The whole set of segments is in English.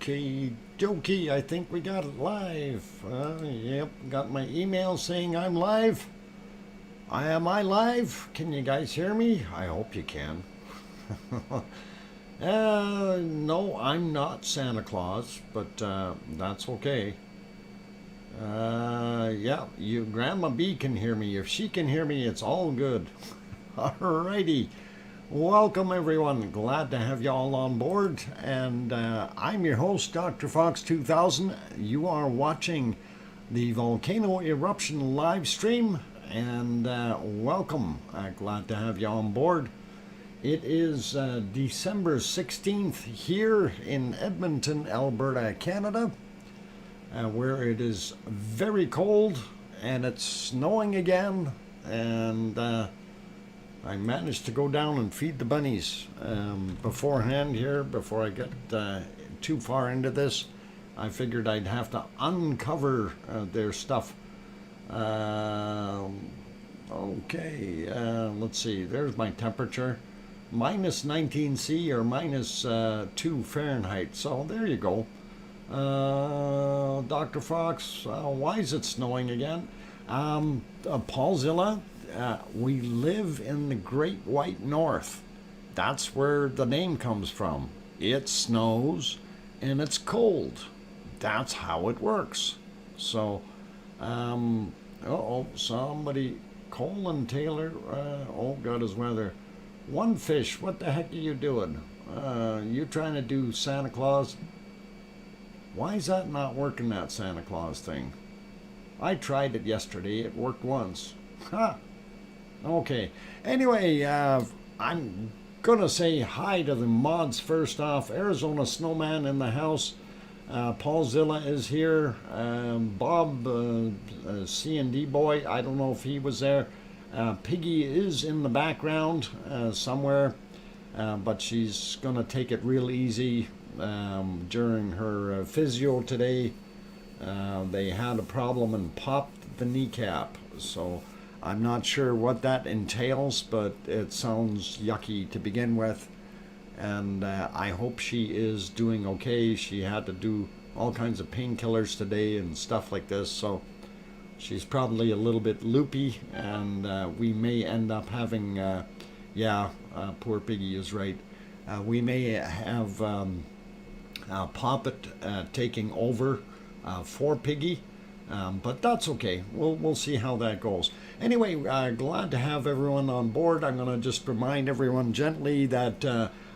Okie dokie, I think we got it live. Yep, got my email saying I'm live. Am I live? Can you guys hear me? I hope you can. No, I'm not Santa Claus, but that's okay. Yeah, Grandma B can hear me. If she can hear me, it's all good. Alrighty. Welcome everyone, glad to have you all on board, and I'm your host, DrFox2000. You are watching the Volcano Eruption live stream, and welcome, glad to have you on board. It is December 16th here in Edmonton, Alberta, Canada, where it is very cold, and it's snowing again, and I managed to go down and feed the bunnies beforehand here, before I get too far into this. I figured I'd have to uncover their stuff. Okay, let's see, there's my temperature. Minus 19 C or minus 2 Fahrenheit, so there you go. Dr. Fox, why is it snowing again? Paulzilla, we live in the Great White North. That's where the name comes from. It snows and it's cold. That's how it works. So, somebody, Colin Taylor, oh God, his weather. One Fish, what the heck are you doing? You trying to do Santa Claus? Why is that not working, that Santa Claus thing? I tried it yesterday. It worked once. Ha! Okay. Anyway, I'm gonna say hi to the mods first off. Arizona Snowman in the house. Paulzilla is here. Bob, C&D boy, I don't know if he was there. Piggy is in the background somewhere, but she's gonna take it real easy during her physio today. They had a problem and popped the kneecap, so I'm not sure what that entails, but it sounds yucky to begin with, and I hope she is doing okay. She had to do all kinds of painkillers today and stuff like this, so she's probably a little bit loopy, and we may end up having, poor Piggy is right, we may have Poppet taking over for Piggy. But that's okay. We'll see how that goes. Anyway, glad to have everyone on board. I'm going to just remind everyone gently that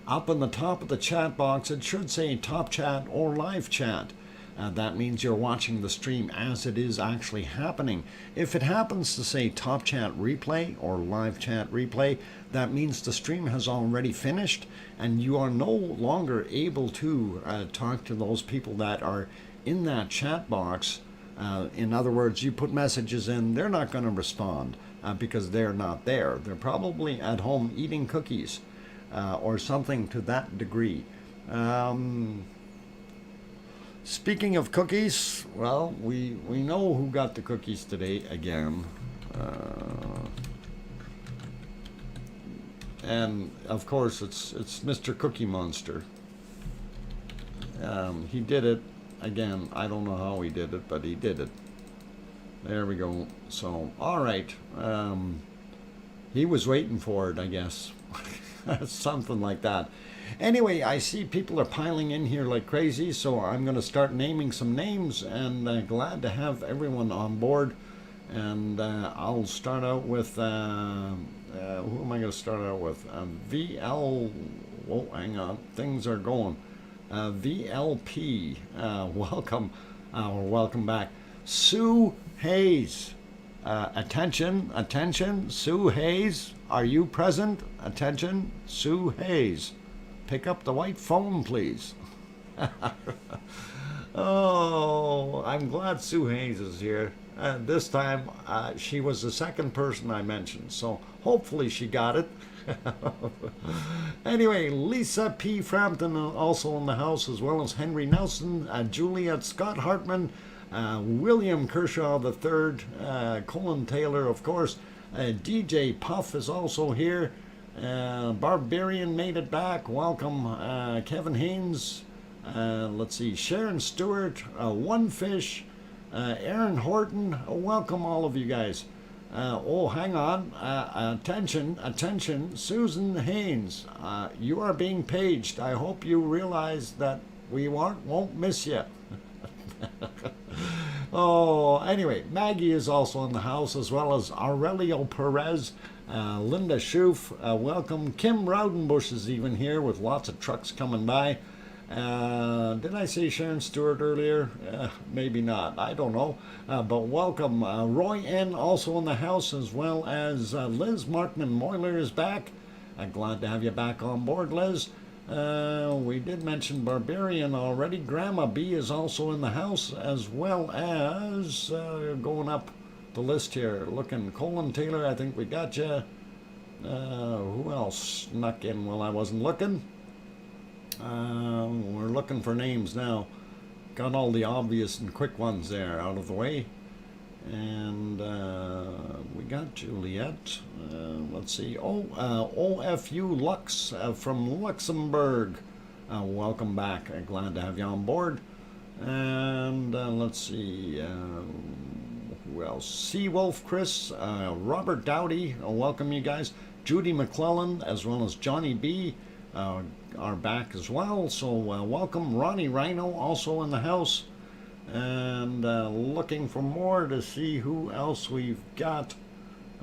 up in the top of the chat box, it should say top chat or live chat. That means you're watching the stream as it is actually happening. If it happens to say top chat replay or live chat replay, that means the stream has already finished and you are no longer able to talk to those people that are in that chat box. In other words, you put messages in, they're not going to respond because they're not there. They're probably at home eating cookies or something to that degree. Speaking of cookies, well, we know who got the cookies today again. And of course, it's Mr. Cookie Monster. He did it. Again, I don't know how he did it, but he did it. There we go. So, all right. He was waiting for it, I guess. Something like that. Anyway, I see people are piling in here like crazy, so I'm going to start naming some names, and glad to have everyone on board. And I'll start out with, who am I going to start out with? VL, whoa, hang on, things are going. VLP, welcome back. Sue Hayes, attention, Sue Hayes, are you present? Attention, Sue Hayes, pick up the white phone, please. Oh, I'm glad Sue Hayes is here. This time, she was the second person I mentioned, so hopefully she got it. Anyway, Lisa P. Frampton also in the house, as well as Henry Nelson, Juliet Scott Hartman, William Kershaw III, Colin Taylor, of course. DJ Puff is also here. Barbarian made it back. Welcome. Kevin Haynes, Let's see, Sharon Stewart, One Fish, Aaron Horton. Welcome all of you guys. Oh, hang on. Attention, Susan Haynes. You are being paged. I hope you realize that we won't miss you. Oh, anyway, Maggie is also in the house, as well as Aurelio Perez, Linda Schoof, welcome. Kim Rowdenbush is even here with lots of trucks coming by. Did I say Sharon Stewart earlier? Maybe not. I don't know. But welcome. Roy N. also in the house, as well as Liz Markman-Moyler is back. Glad to have you back on board, Liz. We did mention Barbarian already. Grandma B is also in the house, as well as going up the list here. Looking, Colin Taylor, I think we got you. Who else snuck in while I wasn't looking? We're looking for names now. Got all the obvious and quick ones there out of the way. And we got Juliet. Let's see. OFU Lux from Luxembourg. Welcome back. Glad to have you on board. And let's see. Who else? Seawolf Chris. Robert Dowdy. Welcome you guys. Judy McClellan, as well as Johnny B. Are back as well. So welcome. Ronnie Rhino also in the house. And looking for more to see who else we've got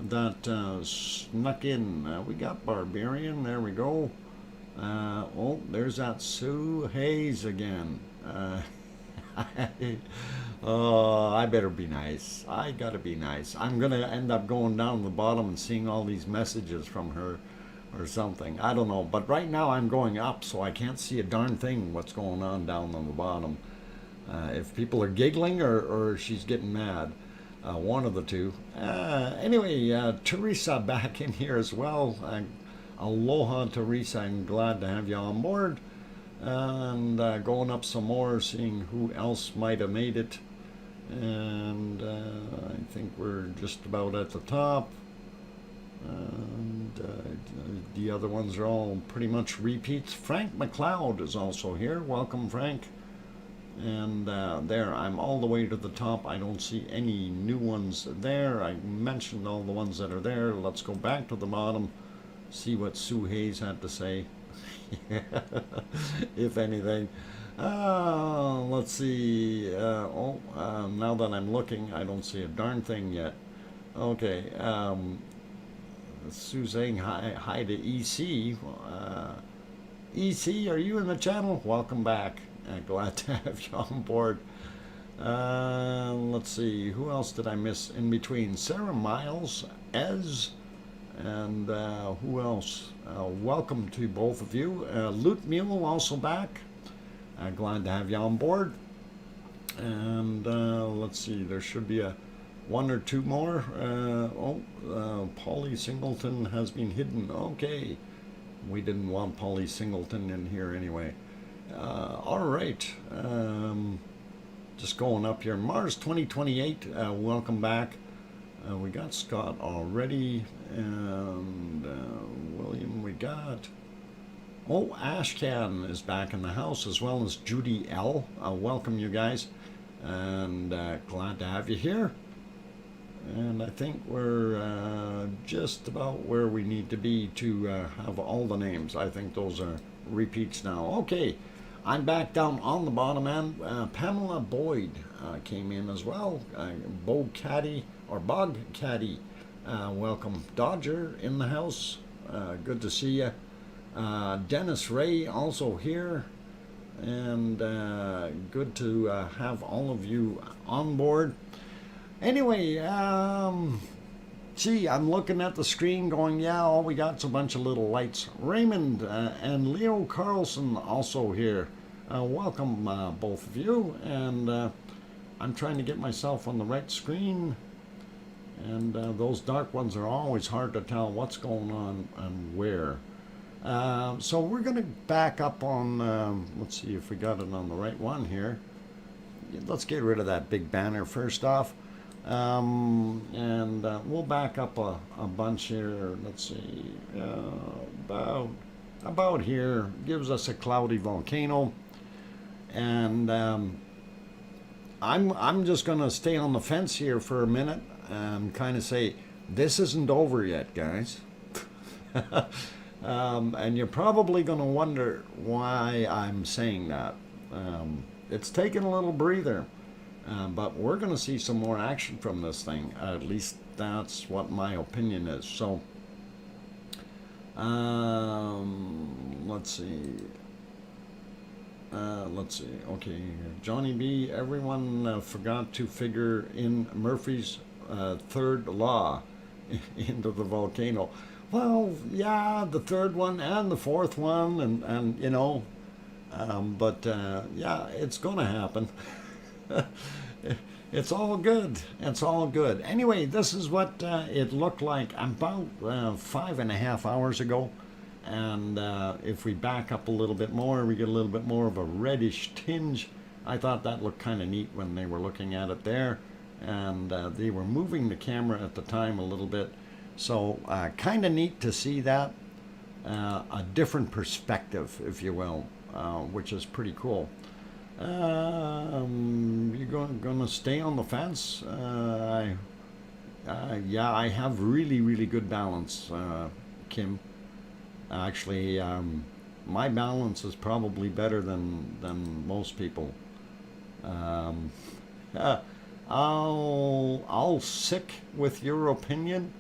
that snuck in. We got Barbarian, there we go. Oh, there's that Sue Hayes again. Oh, I better be nice. I gotta be nice. I'm gonna end up going down the bottom and seeing all these messages from her or something. I don't know, but right now I'm going up, so I can't see a darn thing what's going on down on the bottom. If people are giggling or she's getting mad. One of the two. Anyway, Teresa back in here as well. Aloha, Teresa. I'm glad to have you on board. And going up some more, seeing who else might have made it. And I think we're just about at the top. And the other ones are all pretty much repeats. Frank McLeod is also here. Welcome, Frank. And there, I'm all the way to the top. I don't see any new ones there. I mentioned all the ones that are there. Let's go back to the bottom, see what Sue Hayes had to say, if anything. Let's see. Now that I'm looking, I don't see a darn thing yet. Okay. Sue's saying hi to EC. EC, are you in the channel? Welcome back. Glad to have you on board. Let's see, who else did I miss in between? Sarah Miles, Ez, and who else? Welcome to both of you. Loot Mule also back. Glad to have you on board. And let's see, there should be one or two more. Polly Singleton has been hidden. Okay, we didn't want Polly Singleton in here anyway. All right, just going up here. Mars 2028, welcome back. We got Scott already, and William we got. Oh, Ashcan is back in the house, as well as Judy L. Welcome you guys, and glad to have you here. And I think we're just about where we need to be to have all the names. I think those are repeats now. Okay. I'm back down on the bottom end. Pamela Boyd came in as well. Bog Caddy, welcome. Dodger in the house. Good to see you. Dennis Ray also here. And good to have all of you on board. Anyway, gee, I'm looking at the screen going, yeah, all we got's a bunch of little lights. Raymond and Leo Carlson also here. Welcome, both of you. And I'm trying to get myself on the right screen. And those dark ones are always hard to tell what's going on and where. So we're going to back up on, let's see if we got it on the right one here. Let's get rid of that big banner first off. And we'll back up a bunch here. Let's see, about here. Gives us a cloudy volcano. And I'm just going to stay on the fence here for a minute and kind of say, this isn't over yet, guys. And you're probably going to wonder why I'm saying that. It's taken a little breather, but we're going to see some more action from this thing. At least that's what my opinion is. So, let's see. Okay, Johnny B. Everyone forgot to figure in Murphy's third law into the volcano. Well, yeah, the third one and the fourth one, and you know, but yeah, it's going to happen. It's all good. It's all good. Anyway, this is what it looked like about 5.5 hours ago. And if we back up a little bit more, we get a little bit more of a reddish tinge. I thought that looked kind of neat when they were looking at it there. And they were moving the camera at the time a little bit. So kind of neat to see that. A different perspective, if you will, which is pretty cool. You're going to stay on the fence? Yeah, I have really good balance, Kim. Actually, my balance is probably better than most people. I'll sick with your opinion.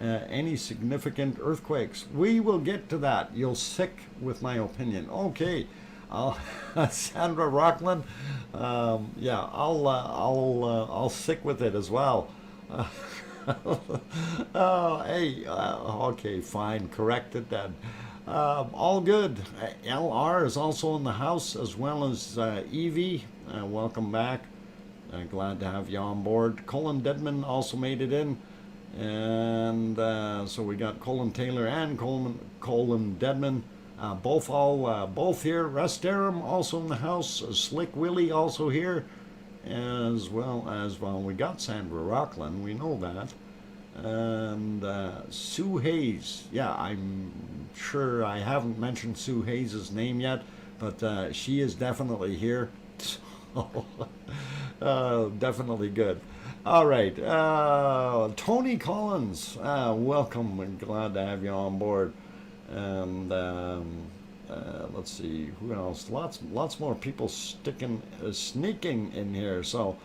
Any significant earthquakes? We will get to that. You'll sick with my opinion. Okay. Sandra Rockland. Yeah, I'll stick with it as well. Oh, hey, okay, fine, corrected then. All good. LR is also in the house, as well as Evie. Welcome back. Glad to have you on board. Colin Deadman also made it in. And so we got Colin Taylor and Colin Deadman. Both here. Restarum also in the house. Slick Willie also here, as well. We got Sandra Rockland. We know that. And Sue Hayes. Yeah, I'm sure I haven't mentioned Sue Hayes' name yet, but she is definitely here. So, definitely good. All right, Tony Collins. Welcome. We're glad to have you on board. And let's see who else. Lots more people sneaking in here. So,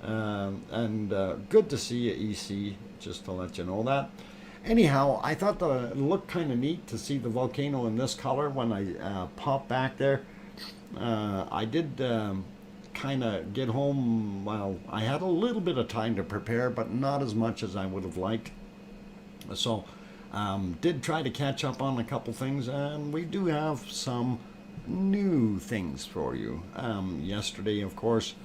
and good to see you, EC. Just to let you know that. Anyhow, I thought that it looked kind of neat to see the volcano in this color when I popped back there. I did kind of get home. Well, I had a little bit of time to prepare, but not as much as I would have liked. So. Did try to catch up on a couple things, and we do have some new things for you. Yesterday, of course,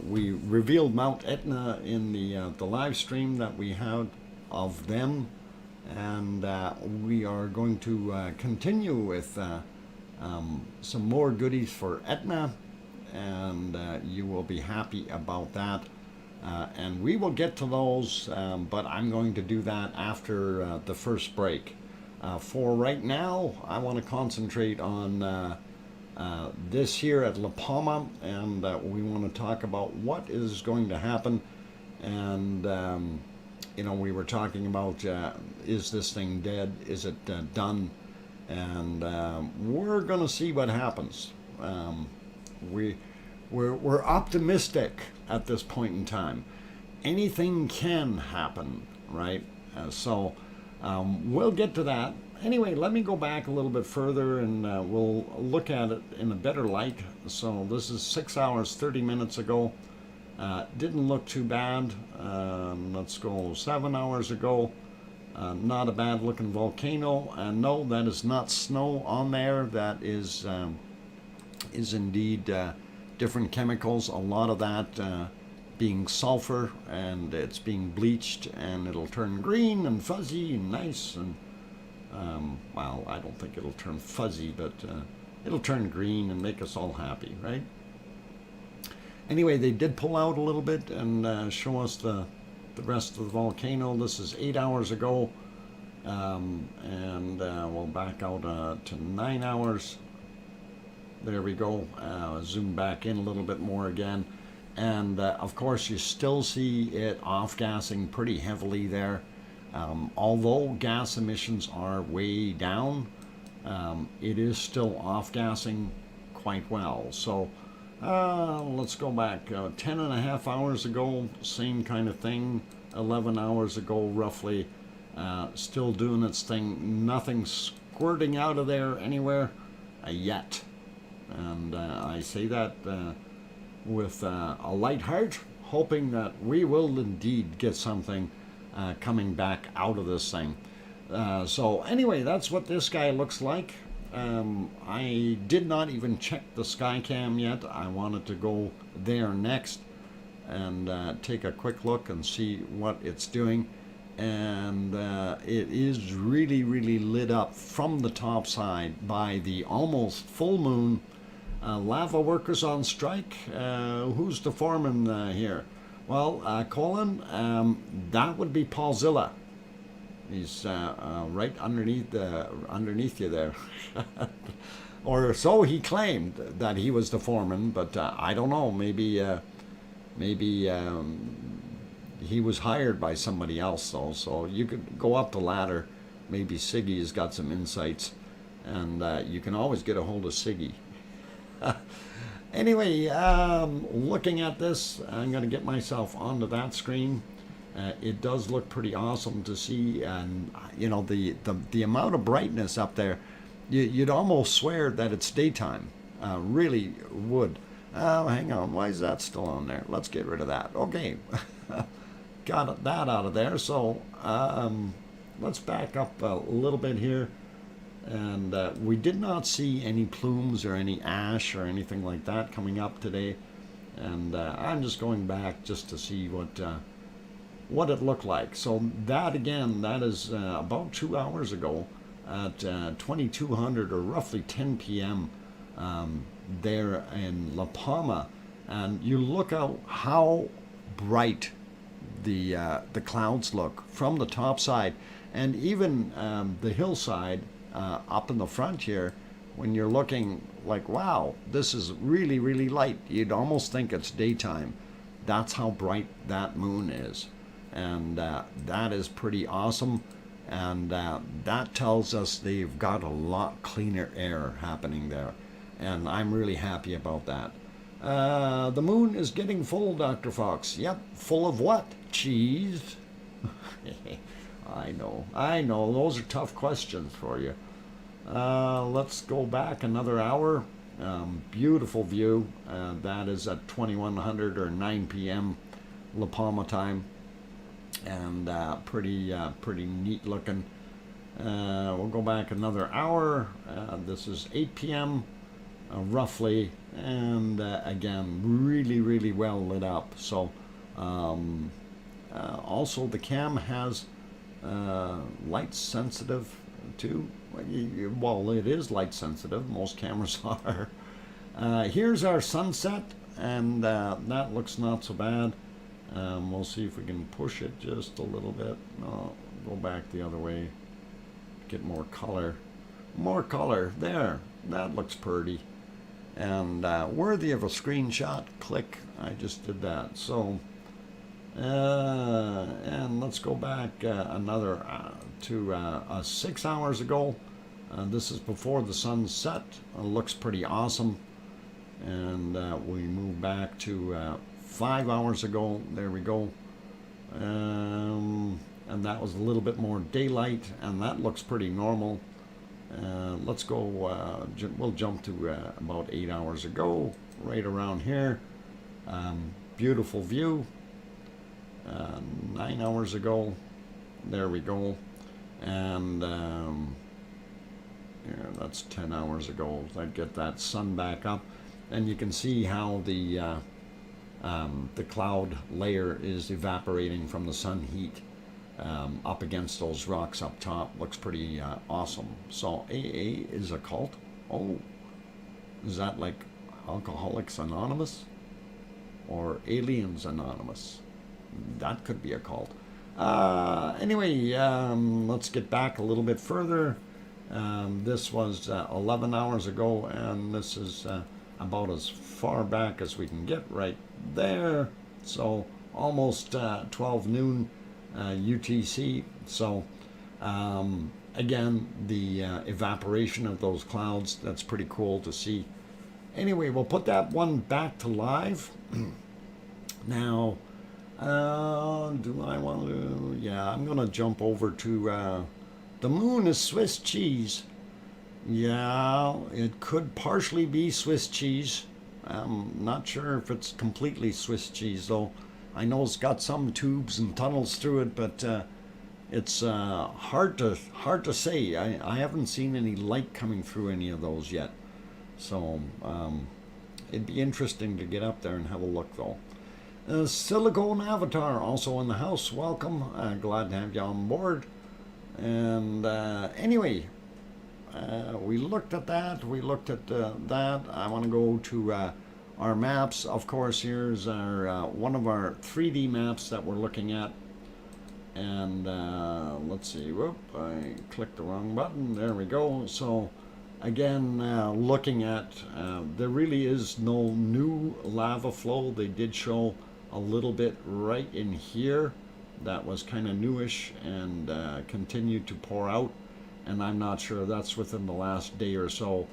we revealed Mount Etna in the live stream that we had of them, and we are going to continue with some more goodies for Etna, and you will be happy about that. And we will get to those, but I'm going to do that after the first break. For right now, I want to concentrate on this here at La Palma, and we want to talk about what is going to happen. And, you know, we were talking about, is this thing dead? Is it done? And we're going to see what happens. We're optimistic at this point in time. Anything can happen, right? So we'll get to that. Anyway, let me go back a little bit further, and we'll look at it in a better light. So this is 6 hours, 30 minutes ago. Didn't look too bad. Let's go 7 hours ago. Not a bad looking volcano. And no, that is not snow on there. That is indeed different chemicals. A lot of that being sulfur, and it's being bleached, and it'll turn green and fuzzy and nice. And well, I don't think it'll turn fuzzy, but it'll turn green and make us all happy, right? Anyway, they did pull out a little bit and show us the rest of the volcano. This is 8 hours ago, and we'll back out to 9 hours. There we go. Zoom back in a little bit more again. And of course, you still see it off-gassing pretty heavily there. Although gas emissions are way down, it is still off-gassing quite well. So let's go back 10 and a half hours ago, same kind of thing. 11 hours ago, roughly, still doing its thing. Nothing squirting out of there anywhere yet. And I say that with a light heart, hoping that we will indeed get something coming back out of this thing. So anyway, that's what this guy looks like. I did not even check the Skycam yet. I wanted to go there next and take a quick look and see what it's doing. And it is really, really lit up from the top side by the almost full moon. Lava workers on strike. Who's the foreman here? Well, Colin, that would be Paulzilla. He's right underneath you there. Or so he claimed that he was the foreman, but I don't know. Maybe he was hired by somebody else, though. So you could go up the ladder. Maybe Siggy's got some insights, and you can always get a hold of Siggy. Anyway, looking at this, I'm going to get myself onto that screen. It does look pretty awesome to see, and you know the amount of brightness up there, you'd almost swear that it's daytime. Really would. Hang on, why is that still on there? Let's get rid of that. Okay, got that out of there. So let's back up a little bit here. And we did not see any plumes or any ash or anything like that coming up today. And I'm just going back just to see what it looked like. So that again, that is about 2 hours ago at 2200 or roughly 10 p.m. There in La Palma. And you look out how bright the clouds look from the top side, and even the hillside up in the front here. When you're looking like, wow, this is really, really light, you'd almost think it's daytime. That's how bright that moon is, and that is pretty awesome. And that tells us they've got a lot cleaner air happening there, and I'm really happy about that. The moon is getting full, Dr. Fox. Yep, full of what? Cheese? I know, those are tough questions for you. Let's go back another hour. Beautiful view. That is at 2100 or 9 p.m. La Palma time, and pretty neat looking. We'll go back another hour. This is 8 p.m. Roughly, and again, really, really well lit up. So also the cam has light sensitive too. Well, it is light sensitive. Most cameras are. Here's our sunset, and that looks not so bad. We'll see if we can push it just a little bit. No, go back the other way. Get more color. More color. There. That looks pretty. And worthy of a screenshot. Click. I just did that. So, and let's go back another to 6 hours ago. This is before the sun set. Looks pretty awesome. And we move back to 5 hours ago. There we go. And that was a little bit more daylight, and that looks pretty normal. Let's go, we'll jump to about 8 hours ago, right around here. Beautiful view. 9 hours ago. There we go. And yeah, that's 10 hours ago. I get that sun back up, and you can see how the cloud layer is evaporating from the sun heat up against those rocks up top. Looks pretty awesome. So AA is a cult. Oh, is that like Alcoholics Anonymous or Aliens Anonymous? That could be a cult. Anyway, let's get back a little bit further. This was 11 hours ago, and this is about as far back as we can get right there. So almost 12 noon UTC. So again, the evaporation of those clouds, that's pretty cool to see. Anyway, we'll put that one back to live. Now, do I want to? Yeah, I'm going to jump over to the moon is Swiss cheese. Yeah, it could partially be Swiss cheese. I'm not sure if it's completely Swiss cheese, though. I know it's got some tubes and tunnels through it, but it's hard to say. I haven't seen any light coming through any of those yet. So it'd be interesting to get up there and have a look, though. Silicone Avatar also in the house. Welcome. Glad to have you on board. And anyway, we looked at that. We looked at that. I want to go to our maps. Of course, here's our one of our 3D maps that we're looking at. And let's see. Whoop! I clicked the wrong button. There we go. So again, looking at there really is no new lava flow. They did show a little bit right in here that was kind of newish and continued to pour out, and I'm not sure that's within the last day or so.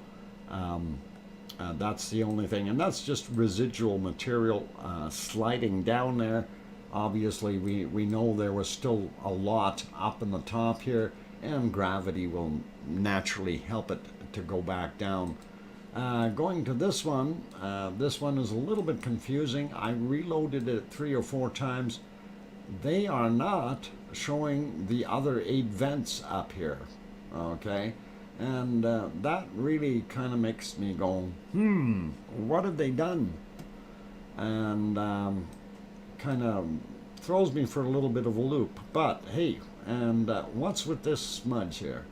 That's the only thing, and that's just residual material sliding down there. Obviously we know there was still a lot up in the top here, and gravity will naturally help it to go back down. Going to this one is a little bit confusing. I reloaded it 3 or 4 times. They are not showing the other 8 vents up here, okay? And that really kind of makes me go, what have they done? And kind of throws me for a little bit of a loop. But hey, and what's with this smudge here?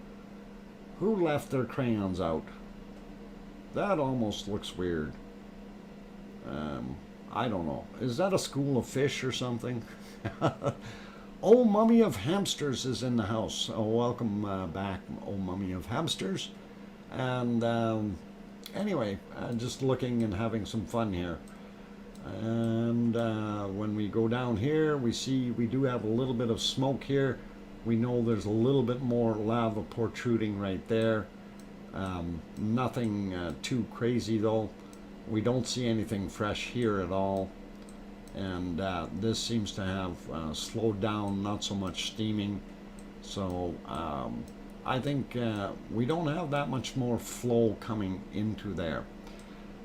Who left their crayons out? That almost looks weird. I don't know. Is that a school of fish or something? Oh, Mummy of Hamsters is in the house. Oh, welcome back, Oh Mummy of Hamsters. And anyway, just looking and having some fun here. And when we go down here, we see we do have a little bit of smoke here. We know there's a little bit more lava protruding right there. Nothing too crazy though. We don't see anything fresh here at all. And this seems to have slowed down, not so much steaming. So I think we don't have that much more flow coming into there.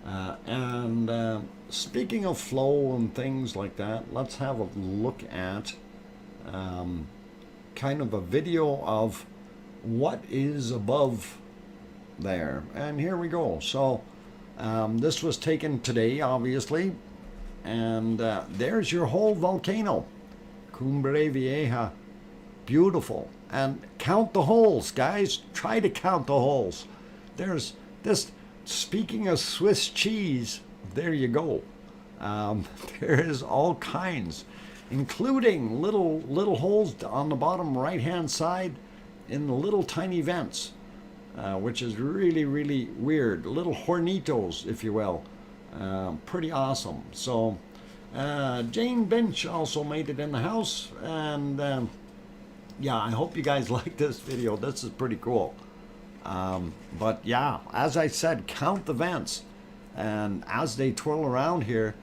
And speaking of flow and things like that, let's have a look at kind of a video of what is above there. And here we go. So this was taken today, obviously. And there's your whole volcano. Cumbre Vieja. Beautiful. And count the holes, guys. Try to count the holes. There's this. Speaking of Swiss cheese, there you go. There is all kinds, including little holes on the bottom right-hand side in the little tiny vents, which is really, really weird. Little hornitos, if you will. Pretty awesome. So Jane Bench also made it in the house, and yeah, I hope you guys like this video. This is pretty cool. But yeah, as I said, count the vents, and as they twirl around here,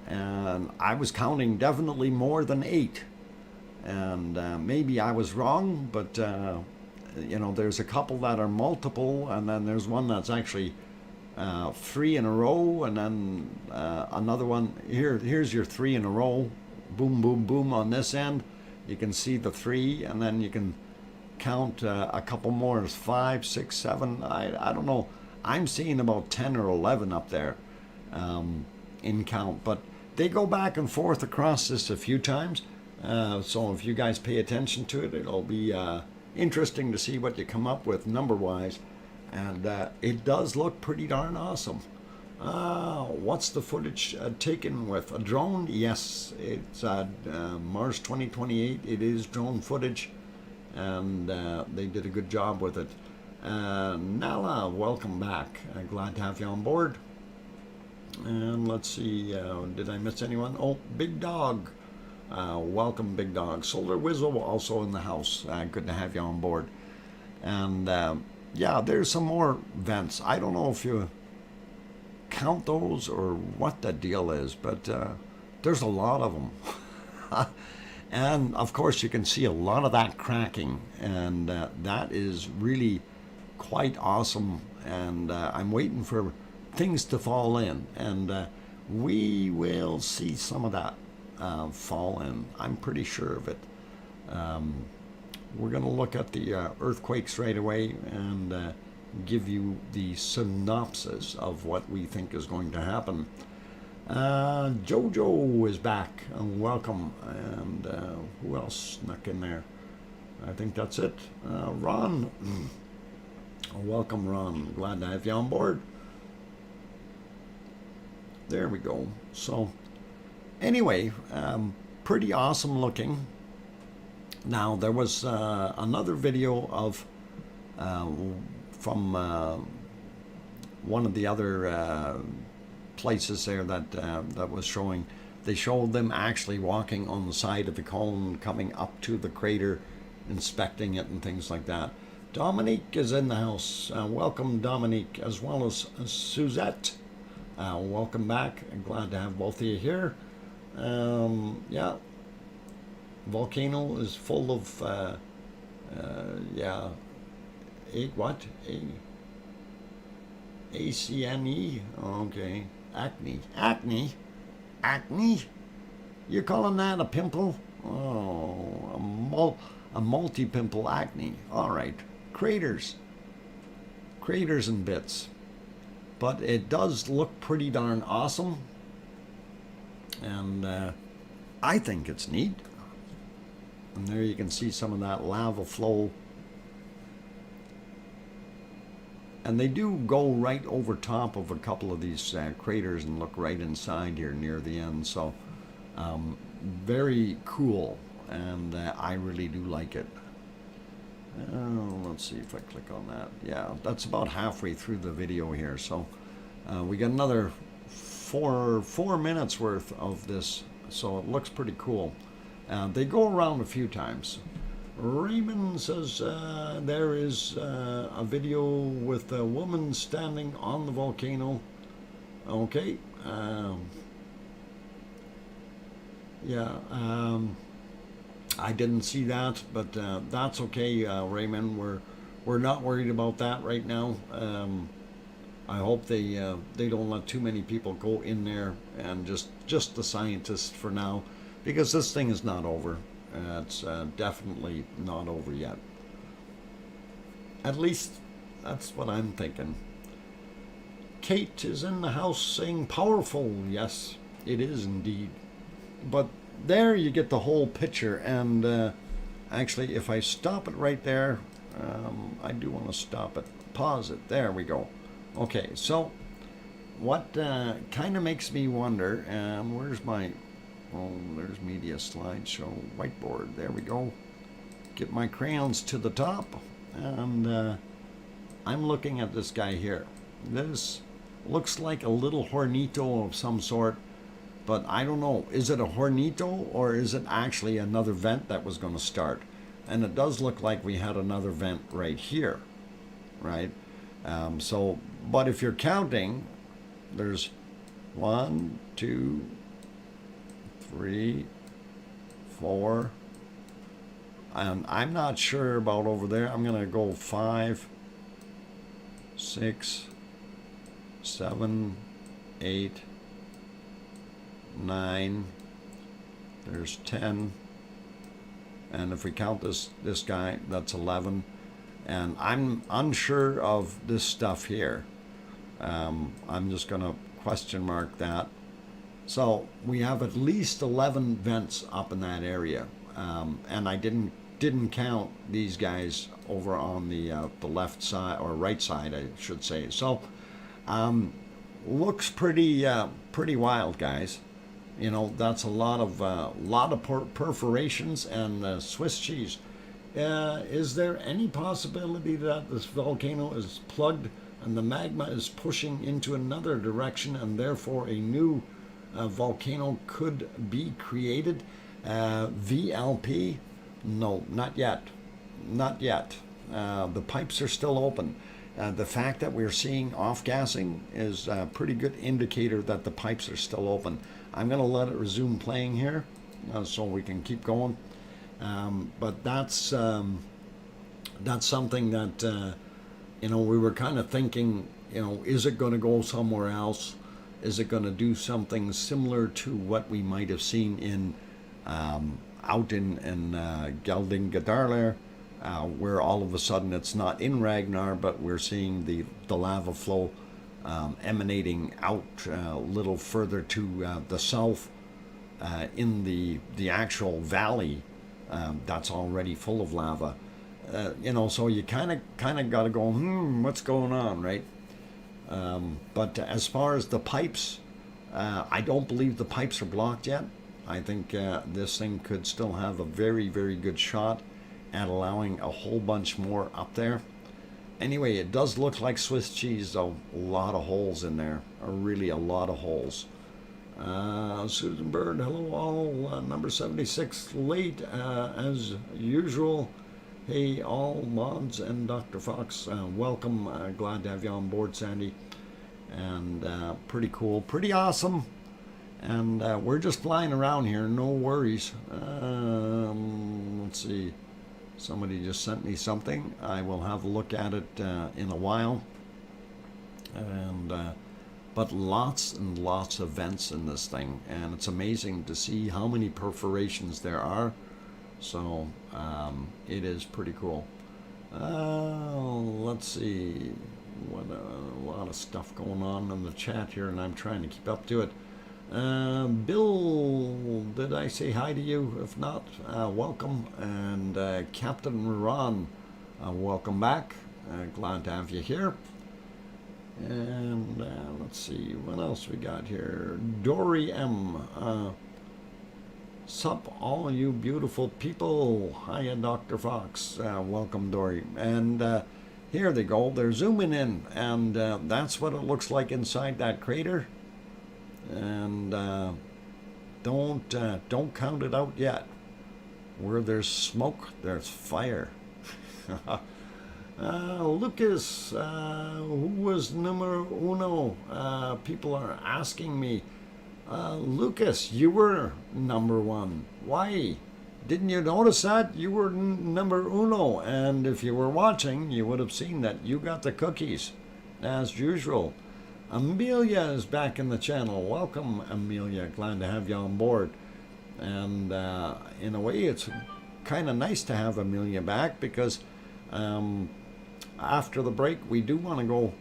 and I was counting definitely more than 8, and maybe I was wrong, but you know, there's a couple that are multiple, and then there's one that's actually 3 in a row, and then another one here's your 3 in a row, boom boom boom on this end. You can see the 3, and then you can count a couple more. There's 5, 6, 7. I don't know. I'm seeing about 10 or 11 up there in count, but they go back and forth across this a few times. So if you guys pay attention to it, it'll be interesting to see what you come up with number-wise. And it does look pretty darn awesome. What's the footage taken with a drone? Yes, it's Mars 2028. It is drone footage, and they did a good job with it. Nala, welcome back. Glad to have you on board. And let's see, did I miss anyone? Oh, Big Dog. Welcome, Big Dog. Solar Wizzo also in the house. Good to have you on board. And yeah, there's some more vents. I don't know if you count those or what the deal is, but there's a lot of them. And of course, you can see a lot of that cracking, and that is really quite awesome. And I'm waiting for things to fall in, and we will see some of that fall in. I'm pretty sure of it. We're going to look at the earthquakes right away and give you the synopsis of what we think is going to happen. Jojo is back, and welcome. And who else snuck in there? I think that's it. Ron. Welcome, Ron. Glad to have you on board. There we go. So, anyway, pretty awesome looking. Now, there was another video of from one of the other places there that was showing. They showed them actually walking on the side of the cone, coming up to the crater, inspecting it and things like that. Dominique is in the house. Welcome, Dominique, as well as Suzette. Welcome back. I'm glad to have both of you here. Yeah, Volcano is full of yeah, ACNE. Okay, acne. You're calling that a pimple? Oh, a multi-pimple acne. All right, craters and bits. But it does look pretty darn awesome, and I think it's neat. And there you can see some of that lava flow. And they do go right over top of a couple of these craters and look right inside here near the end. So very cool, and I really do like it. Let's see if I click on that. Yeah, that's about halfway through the video here. So we got another four minutes worth of this. So it looks pretty cool. They go around a few times. Raymond says there is a video with a woman standing on the volcano. Okay. Yeah. I didn't see that, but that's okay, Raymond. We're not worried about that right now. I hope they don't let too many people go in there, and just the scientists for now, because this thing is not over. It's definitely not over yet. At least that's what I'm thinking. Kate is in the house saying powerful. Yes, it is indeed. But there you get the whole picture, and actually if I stop it right there, I do want to stop it, pause it, there we go. Okay, so what kind of makes me wonder, where's my, oh, there's media slideshow whiteboard, there we go. Get my crayons to the top, and I'm looking at this guy here. This looks like a little hornito of some sort. But I don't know, is it a hornito or is it actually another vent that was going to start? And it does look like we had another vent right here, right? So, but if you're counting, there's 1, 2, 3, 4, and I'm not sure about over there. I'm going to go 5, 6, 7, 8, 9, there's 10, and if we count this guy, that's 11, and I'm unsure of this stuff here. I'm just gonna question mark that. So we have at least 11 vents up in that area, and I didn't count these guys over on the left side, or right side I should say. So looks pretty wild, guys. You know, that's a lot of perforations, and Swiss cheese. Is there any possibility that this volcano is plugged and the magma is pushing into another direction and therefore a new volcano could be created? VLP? No, not yet. Not yet. The pipes are still open. The fact that we're seeing off-gassing is a pretty good indicator that the pipes are still open. I'm going to let it resume playing here so we can keep going. But that's something that, we were kind of thinking, is it going to go somewhere else? Is it going to do something similar to what we might have seen in out in Geldingadarler, where all of a sudden it's not in Ragnar, but we're seeing the lava flow emanating out a little further to the south in the actual valley that's already full of lava. So you kind of got to go, what's going on, right? But as far as the pipes, I don't believe the pipes are blocked yet. I think this thing could still have a very, very good shot at allowing a whole bunch more up there. Anyway, it does look like Swiss cheese, though. A lot of holes in there, really a lot of holes. Susan Bird, hello all. Number 76, late as usual. Hey, all mods and Dr. Fox, welcome. Glad to have you on board, Sandy. And pretty cool, pretty awesome. And we're just flying around here, no worries. Let's see. Somebody just sent me something. I will have a look at it in a while. And but lots and lots of vents in this thing, and it's amazing to see how many perforations there are. So it is pretty cool. Let's see. What a lot of stuff going on in the chat here, and I'm trying to keep up to it. Bill, did I say hi to you? If not, welcome. And Captain Ron, welcome back. Glad to have you here. And let's see, what else we got here? Dory M. Sup, all you beautiful people. Hiya, Dr. Fox. Welcome, Dory. And here they go. They're zooming in, and that's what it looks like inside that crater. And don't count it out yet. Where there's smoke, there's fire. Lucas, who was numero uno? People are asking me. Lucas, you were number one. Why? Didn't you notice that? You were number uno. And if you were watching, you would have seen that you got the cookies, as usual. Amelia is back in the channel. Welcome, Amelia. Glad to have you on board. And in a way, it's kind of nice to have Amelia back because after the break, we do want to go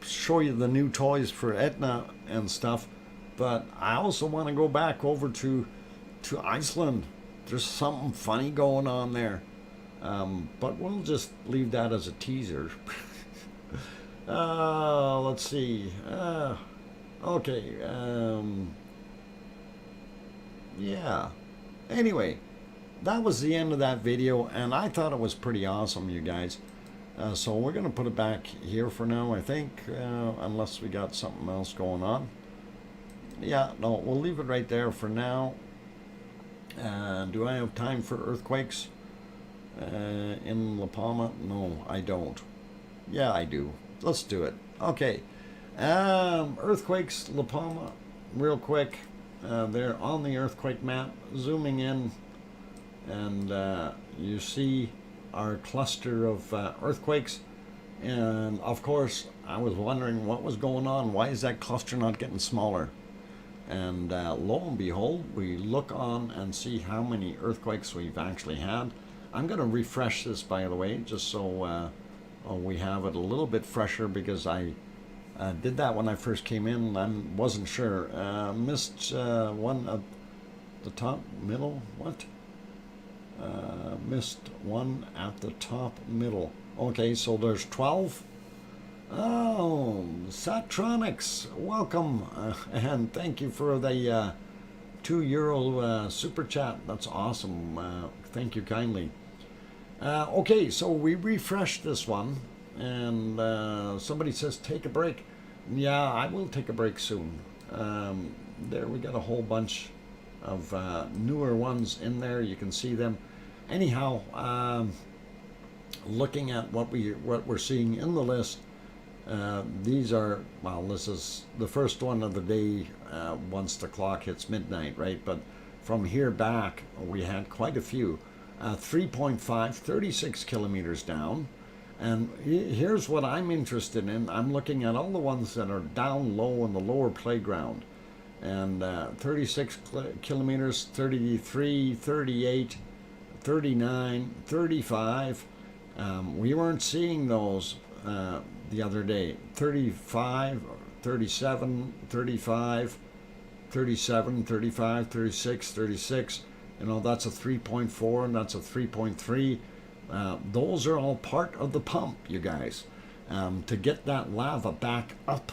show you the new toys for Etna and stuff. But I also want to go back over to Iceland. There's something funny going on there. But we'll just leave that as a teaser. Let's see. Okay. Yeah. Anyway, that was the end of that video, and I thought it was pretty awesome, you guys. So we're going to put it back here for now, I think, unless we got something else going on. Yeah, no, we'll leave it right there for now. Do I have time for earthquakes in La Palma? No, I don't. Yeah, I do. Let's do it. Okay. Earthquakes, La Palma, real quick. They're on the earthquake map, zooming in, and you see our cluster of earthquakes. And of course, I was wondering what was going on. Why is that cluster not getting smaller? And lo and behold, we look on and see how many earthquakes we've actually had. I'm going to refresh this, by the way, just so we have it a little bit fresher, because I did that when I first came in and I wasn't sure. Missed one at the top middle. What? Missed one at the top middle. Okay, so there's 12. Oh, Satronics, welcome, and thank you for the €2 super chat. That's awesome. thank you kindly. Okay, so we refreshed this one, and somebody says take a break. Yeah, I will take a break soon. There we got a whole bunch of newer ones in there. You can see them. Anyhow, looking at what we're seeing in the list, these are, well, this is the first one of the day once the clock hits midnight, right? But from here back, we had quite a few. 3.5, 36 kilometers down. And here's what I'm interested in. I'm looking at all the ones that are down low in the lower playground. And 36 kilometers, 33, 38, 39, 35. We weren't seeing those the other day. 35, 37, 35, 37, 35, 36, 36. You know, that's a 3.4 and that's a 3.3. Those are all part of the pump, you guys, to get that lava back up,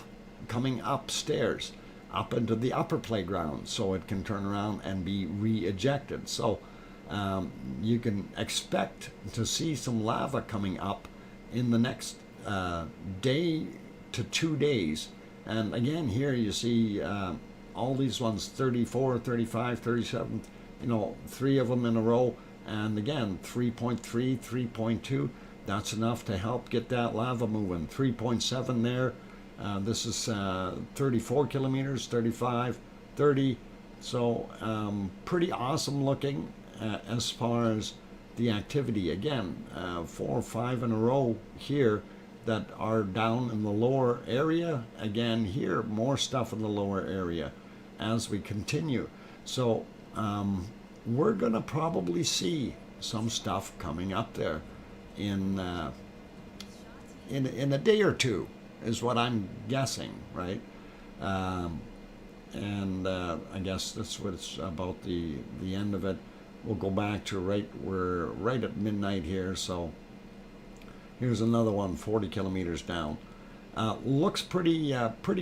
coming upstairs, up into the upper playground, so it can turn around and be re-ejected. So you can expect to see some lava coming up in the next day to 2 days. And again, here you see all these ones, 34, 35, 37, you know, 3 of them in a row. And again, 3.3, 3.2, that's enough to help get that lava moving. 3.7 there. This is 34 kilometers, 35, 30. So pretty awesome looking as far as the activity. Again, 4 or 5 in a row here that are down in the lower area. Again, here, more stuff in the lower area as we continue. So we're going to probably see some stuff coming up there in a day or two, is what I'm guessing, right? And I guess that's what it's about, the end of it. We'll go back to we're right at midnight here, so here's another one, 40 kilometers down. Looks pretty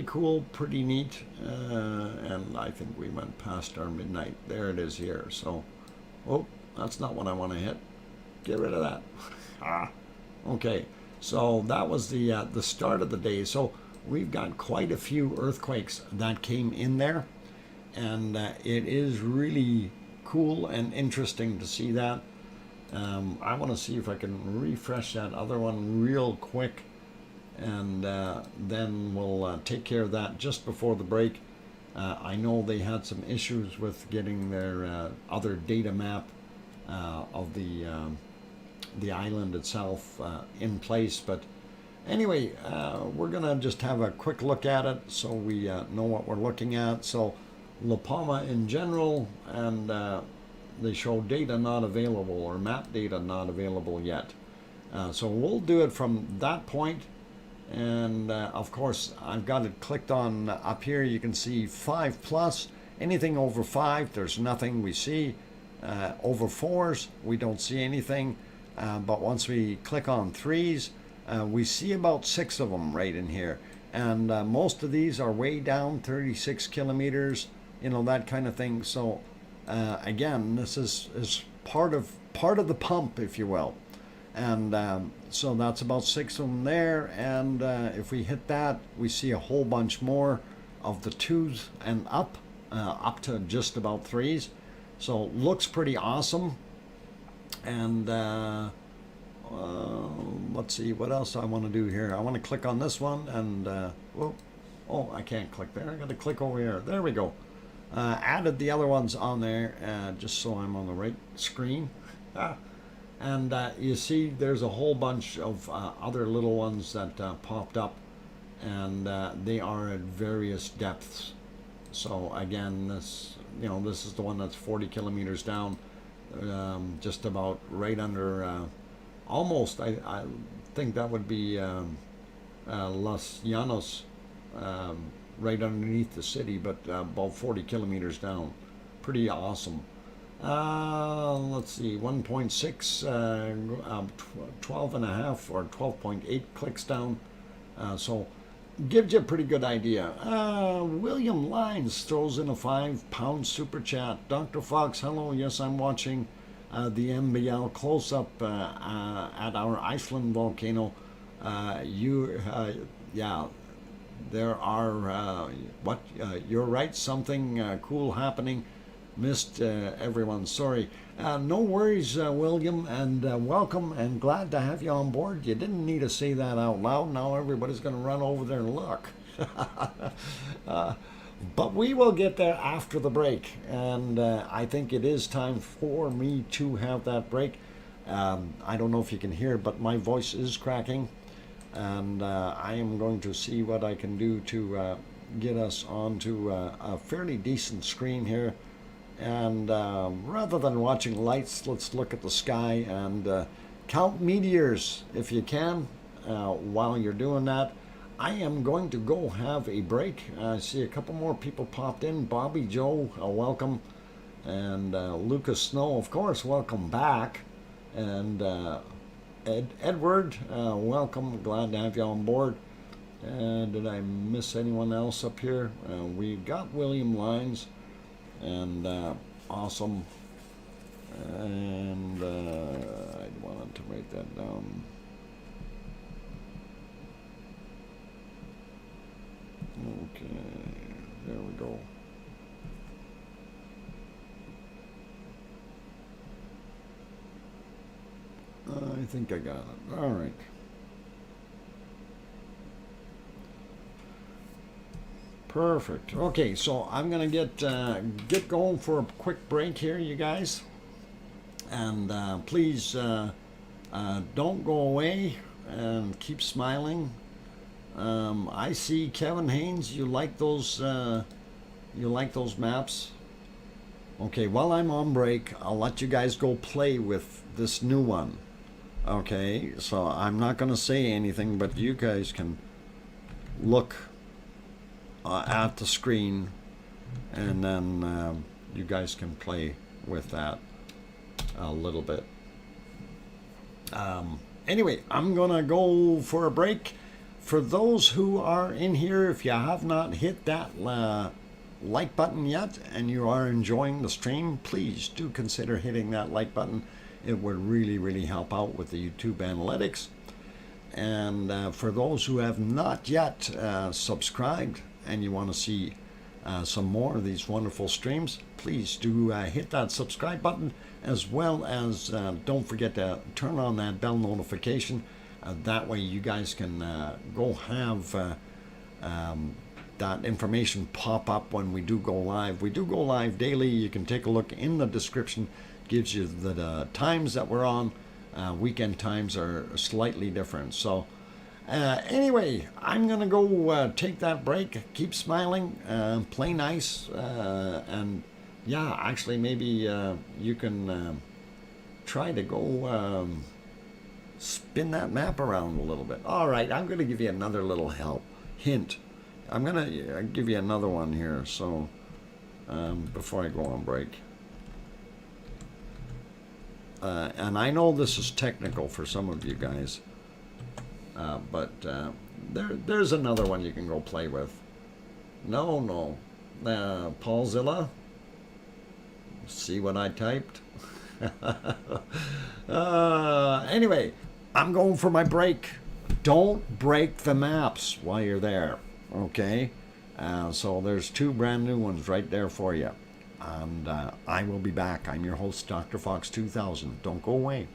cool, pretty neat, and I think we went past our midnight. There it is here. So, oh, that's not what I want to hit. Get rid of that. Okay, so that was the start of the day. So we've got quite a few earthquakes that came in there, and it is really cool and interesting to see that. I want to see if I can refresh that other one real quick, and then we'll take care of that just before the break. I know they had some issues with getting their other data map of the island itself in place, but anyway, we're gonna just have a quick look at it so we know what we're looking at. So La Palma in general, and they show data not available, or map data not available yet. So we'll do it from that point. And of course, I've got it clicked on up here. You can see 5+. Anything over 5, there's nothing we see. Over 4s, we don't see anything. But once we click on 3s, we see about 6 of them right in here. And most of these are way down, 36 kilometers, you know, that kind of thing. So again, this is part of the pump, if you will. And so that's about 6 of them there. And if we hit that, we see a whole bunch more of the 2s and up to just about 3s. So looks pretty awesome. And let's see what else I want to do here. I want to click on this one, and oh, I can't click there. I got to click over here. There we go. Added the other ones on there just so I'm on the right screen. And you see there's a whole bunch of other little ones that popped up, and they are at various depths. So again, this is the one that's 40 kilometers down, just about right under, almost, I think that would be Los Llanos, right underneath the city, but about 40 kilometers down. Pretty awesome. Let's see, 1.6, 12.5 or 12.8 clicks down. So gives you a pretty good idea. William Lines throws in a £5 super chat. Dr. Fox, hello, yes, I'm watching. the MBL close-up at our Iceland volcano. Yeah, there are, you're right, something cool happening. Missed everyone, sorry. No worries, William, and welcome, and glad to have you on board. You didn't need to say that out loud. Now everybody's going to run over there and look. But we will get there after the break, and I think it is time for me to have that break. I don't know if you can hear, but my voice is cracking, and I am going to see what I can do to get us onto a fairly decent screen here. And rather than watching lights, let's look at the sky and count meteors if you can. While you're doing that, I am going to go have a break. I see a couple more people popped in. Bobby Joe, welcome. And Lucas Snow, of course, welcome back. And Edward, welcome. Glad to have you on board. Did I miss anyone else up here? We got William Lines. And awesome. And I wanted to write that down. Okay, there we go. I think I got it. All right. Perfect. Okay, so I'm gonna get going for a quick break here, you guys, and please don't go away and keep smiling. I see Kevin Haynes. You like those? You like those maps? Okay. While I'm on break, I'll let you guys go play with this new one. Okay. So I'm not gonna say anything, but you guys can look at the screen, and then you guys can play with that a little bit. Anyway, I'm gonna go for a break. For those who are in here, if you have not hit that like button yet and you are enjoying the stream, please do consider hitting that like button. It would really, really help out with the YouTube analytics. And for those who have not yet subscribed and you want to see some more of these wonderful streams, please do hit that subscribe button, as well as don't forget to turn on that bell notification. That way you guys can go have that information pop up when we do go live. We do go live daily. You can take a look in the description. Gives you the times that we're on. Weekend times are slightly different. So anyway, I'm gonna go take that break. Keep smiling, play nice, and yeah, actually maybe you can try to go spin that map around a little bit. All right, I'm gonna give you another little hint. I'm gonna give you another one here. So before I go on break. And I know this is technical for some of you guys, but there's another one you can go play with. No, Paulzilla. See what I typed? Anyway, I'm going for my break. Don't break the maps while you're there, okay? So there's two brand new ones right there for you. And I will be back. I'm your host, DrFox2000. Don't go away.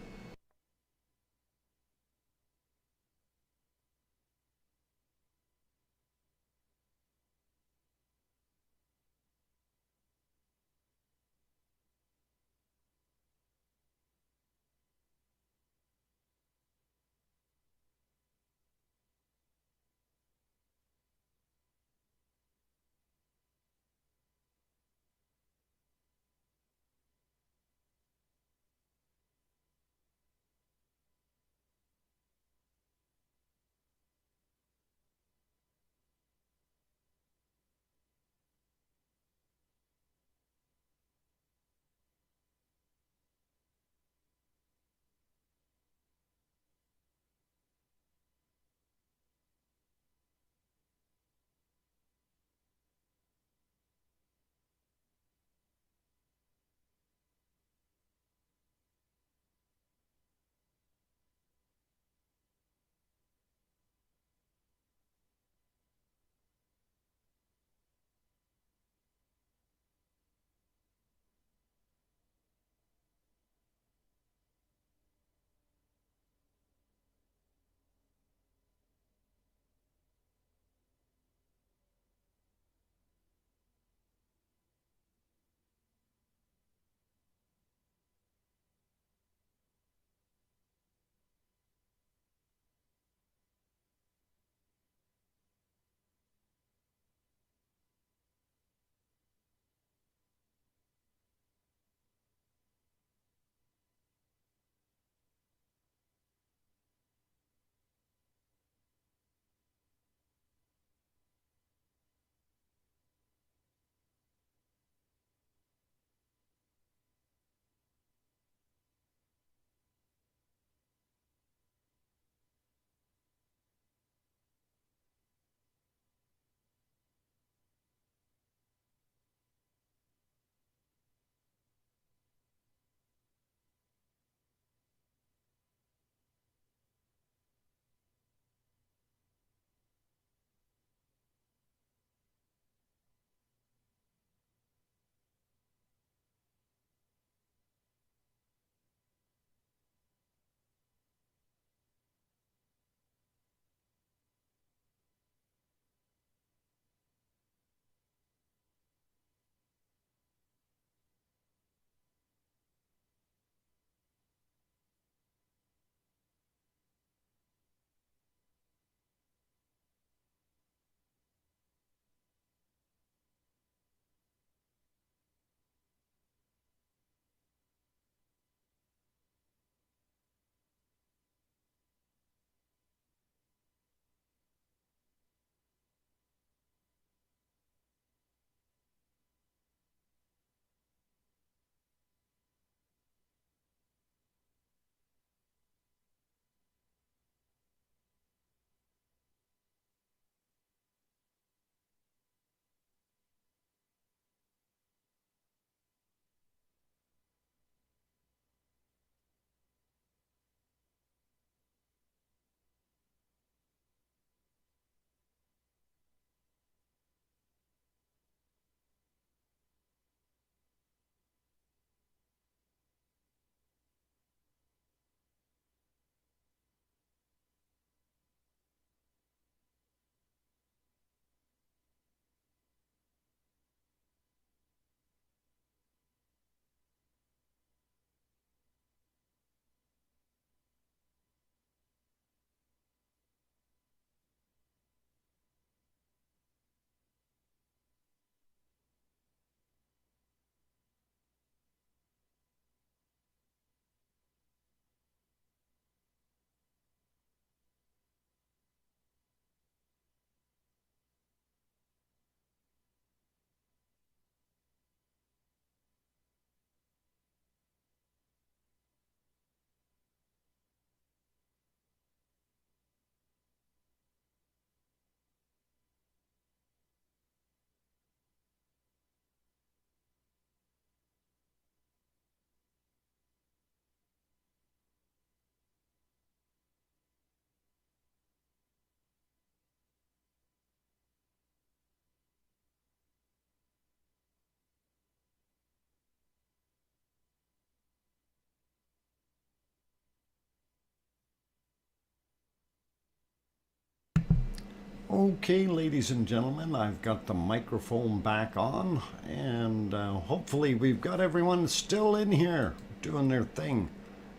Okay, ladies and gentlemen, I've got the microphone back on, and hopefully we've got everyone still in here doing their thing.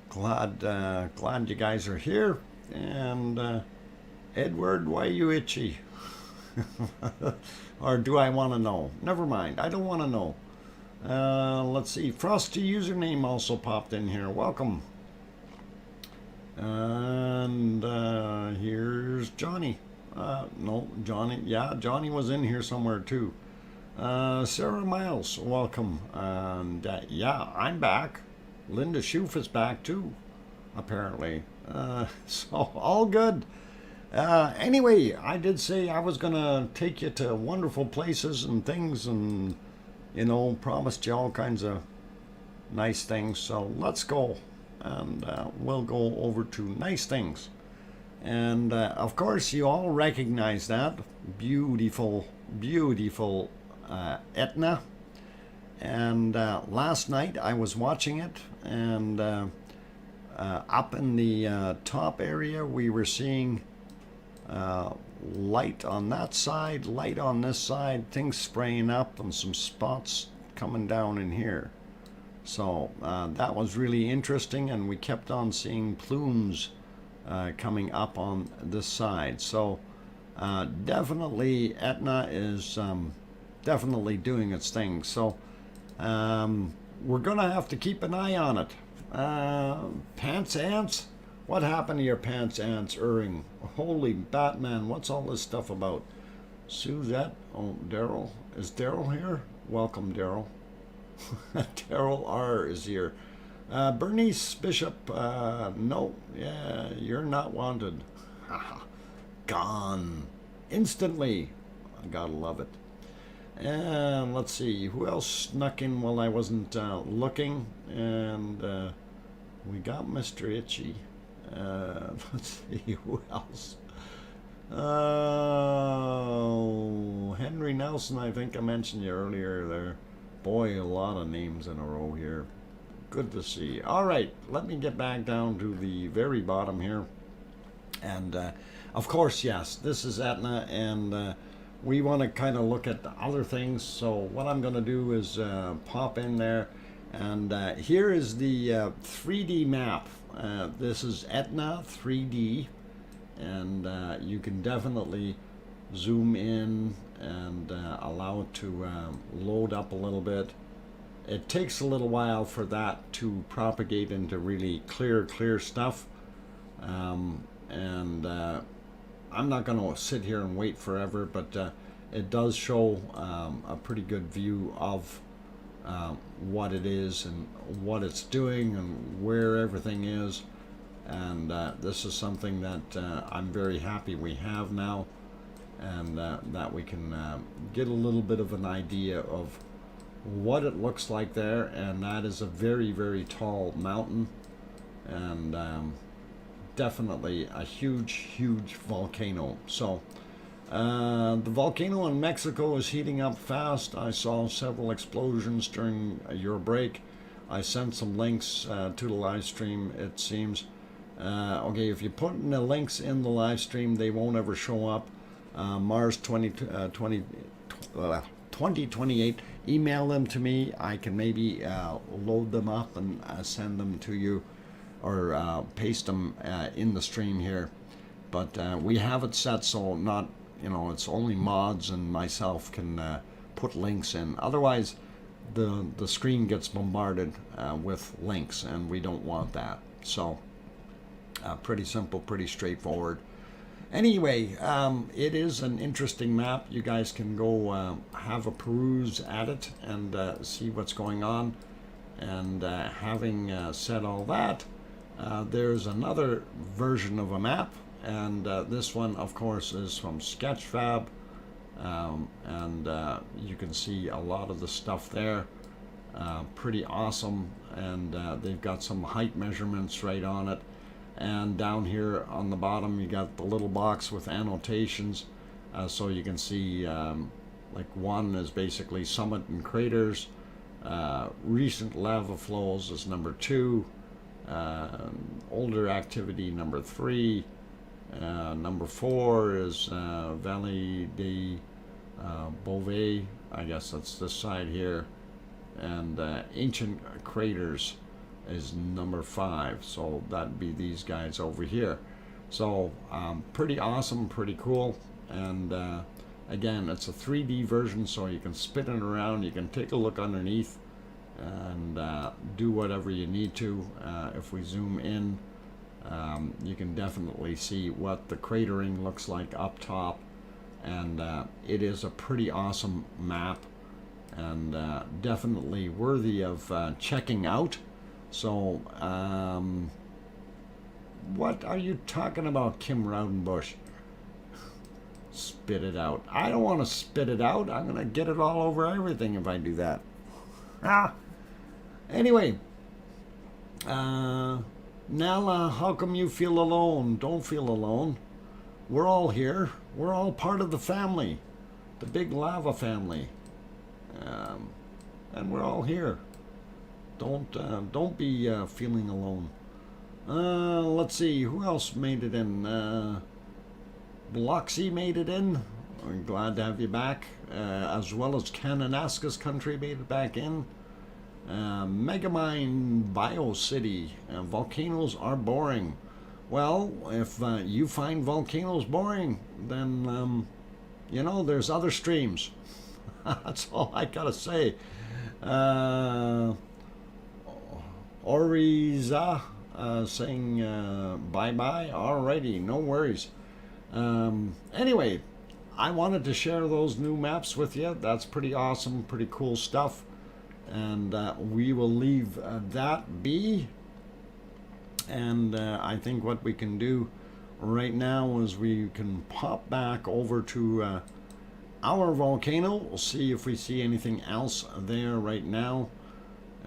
Glad you guys are here. And Edward, why you itchy? Or do I want to know? Never mind, I don't want to know. Let's see. Frosty username also popped in here. Welcome. And here's Johnny. No, Johnny. Yeah, Johnny was in here somewhere too. Sarah Miles, welcome. And yeah, I'm back. Linda Schoof is back too, apparently. So all good. Anyway, I did say I was gonna take you to wonderful places and things, and promised you all kinds of nice things. So let's go, and we'll go over to nice things. And of course, you all recognize that beautiful, beautiful Etna. And last night I was watching it, and up in the top area we were seeing light on that side, light on this side, things spraying up, and some spots coming down in here. So that was really interesting, and we kept on seeing plumes coming up on this side. So definitely Etna is definitely doing its thing. So we're gonna have to keep an eye on it. Pants ants? What happened to your pants ants, Erring? Holy Batman, what's all this stuff about? Suzette? Oh, Daryl. Is Daryl here? Welcome, Daryl. Daryl R is here. Bernice Bishop, no, yeah, you're not wanted. Gone. Instantly. I gotta love it. And let's see, who else snuck in while I wasn't looking? And we got Mr. Itchy. Let's see, who else? Henry Nelson, I think I mentioned you earlier there. Boy, a lot of names in a row here. Good to see. All right, let me get back down to the very bottom here. And of course, yes, this is Etna, and we want to kind of look at the other things. So what I'm going to do is pop in there, and here is the 3D map. This is Etna 3D, and you can definitely zoom in and allow it to load up a little bit. It takes a little while for that to propagate into really clear stuff, and I'm not going to sit here and wait forever, but it does show a pretty good view of what it is and what it's doing and where everything is. And this is something that I'm very happy we have now, and that we can get a little bit of an idea of what it looks like there. And that is a very, very tall mountain, and definitely a huge volcano. So the volcano in Mexico is heating up fast. I saw several explosions during your break. I sent some links to the live stream, it seems. Okay, if you put in the links in the live stream, they won't ever show up. Mars 2028, email them to me. I can maybe load them up and send them to you, or paste them in the stream here. But we have it set so not, it's only mods and myself can put links in. Otherwise, the screen gets bombarded with links, and we don't want that. So pretty simple, pretty straightforward. Anyway, it is an interesting map. You guys can go have a peruse at it and see what's going on. And having said all that, there's another version of a map, and this one, of course, is from Sketchfab, and you can see a lot of the stuff there. Pretty awesome, and they've got some height measurements right on it. And down here on the bottom, you got the little box with annotations, so you can see like one is basically summit and craters. Recent lava flows is number 2. Older activity number 3. Number 4 is Valley de Beauvais. I guess that's this side here. And Ancient Craters is number 5. So that'd be these guys over here. So pretty awesome, pretty cool. And again, it's a 3D version, so you can spin it around. You can take a look underneath and do whatever you need to. If we zoom in, you can definitely see what the cratering looks like up top, and it is a pretty awesome map, and definitely worthy of checking out. So what are you talking about, Kim Rowdenbush? Spit it out. I don't want to spit it out. I'm gonna get it all over everything if I do that. Anyway, Nala, how come you feel alone? Don't feel alone. We're all here. We're all part of the family, the big lava family, and we're all here. Don't be feeling alone. Let's see, who else made it in? Biloxi made it in. We're glad to have you back, as well as Kananaska's country made it back in. Megamind BioCity. Volcanoes are boring. Well, if you find volcanoes boring, then you know, there's other streams. That's all I gotta say. Oriza saying bye-bye. Alrighty, no worries. Anyway, I wanted to share those new maps with you. That's pretty awesome, pretty cool stuff. And we will leave that be. And I think what we can do right now is we can pop back over to our volcano. We'll see if we see anything else there right now.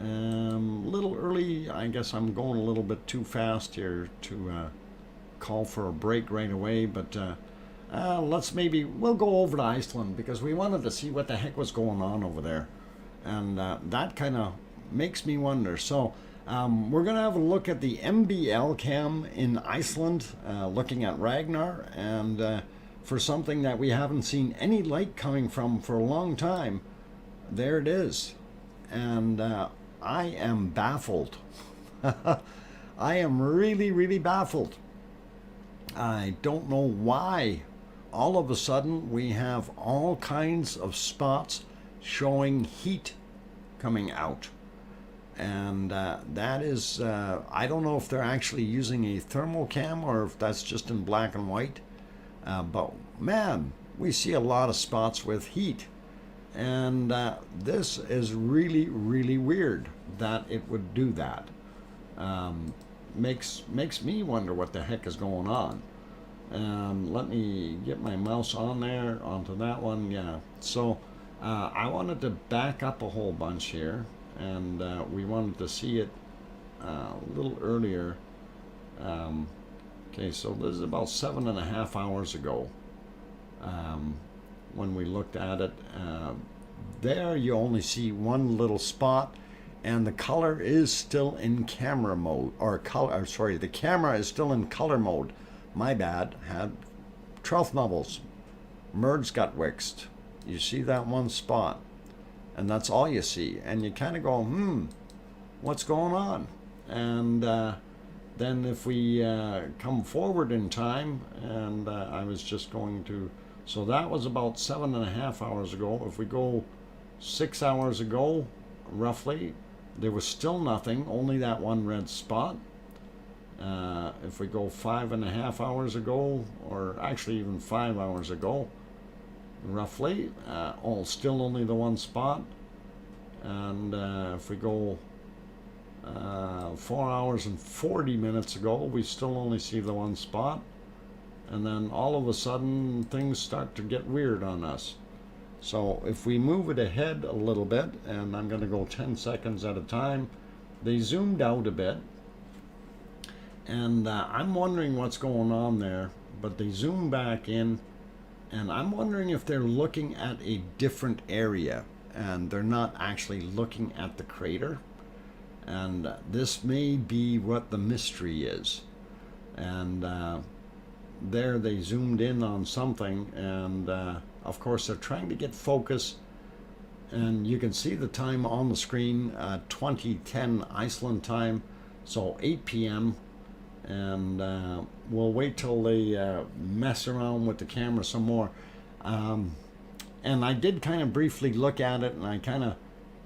A little early. I guess I'm going a little bit too fast here to call for a break right away, but we'll go over to Iceland, because we wanted to see what the heck was going on over there, and that kind of makes me wonder. So we're gonna have a look at the MBL cam in Iceland, looking at Ragnar, and for something that we haven't seen any light coming from for a long time, there it is. And I am baffled. I am really baffled. I don't know why all of a sudden we have all kinds of spots showing heat coming out. And that is, I don't know if they're actually using a thermal cam or if that's just in black and white. But man, we see a lot of spots with heat. And this is really weird that it would do that. Makes me wonder what the heck is going on. Let me get my mouse on there, onto that one. Yeah, so I wanted to back up a whole bunch here, and we wanted to see it a little earlier. Okay, so this is about 7.5 hours ago when we looked at it. There you only see one little spot, and the color is still in camera mode, the camera is still in color mode. My bad. Had trough bubbles. Merds got wixed. You see that one spot, and that's all you see, and you kind of go, what's going on? And then if we come forward in time, and I was just going to, so that was about 7.5 hours ago. If we go 6 hours ago, roughly, there was still nothing, only that one red spot. If we go 5.5 hours ago, or actually even 5 hours ago, roughly, still only the one spot. And if we go 4 hours and 40 minutes ago, we still only see the one spot. And then all of a sudden things start to get weird on us. So if we move it ahead a little bit, and I'm going to go 10 seconds at a time, they zoomed out a bit, and I'm wondering what's going on there, but they zoom back in, and I'm wondering if they're looking at a different area and they're not actually looking at the crater. And this may be what the mystery is. And there they zoomed in on something, and of course they're trying to get focus, and you can see the time on the screen, 2010 Iceland time, so 8 p.m. and we'll wait till they mess around with the camera some more. And I did kind of briefly look at it, and I kind of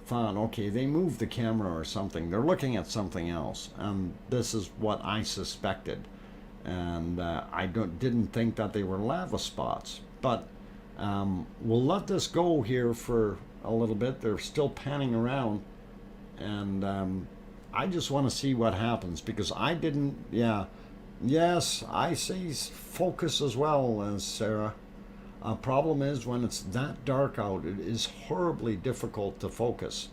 thought, okay, they moved the camera or something. They're looking at something else, and this is what I suspected. And I didn't think that they were lava spots, but we'll let this go here for a little bit. They're still panning around, and I just want to see what happens, because I didn't. Yes, I say focus as well as Sarah. Problem is, when it's that dark out, it is horribly difficult to focus,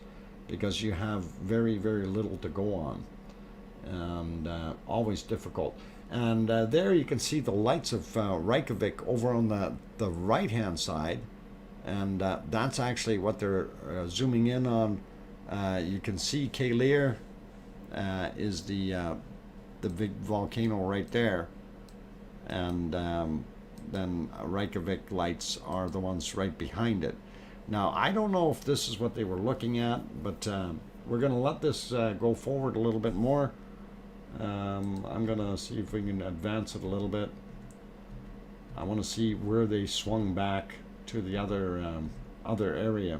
because you have very, very little to go on, and always difficult. And there you can see the lights of Reykjavik over on the right hand side, and that's actually what they're zooming in on. You can see Kilauea is the big volcano right there, and then Reykjavik lights are the ones right behind it. Now, I don't know if this is what they were looking at, but we're going to let this go forward a little bit more. I'm going to see if we can advance it a little bit. I want to see where they swung back to the other area.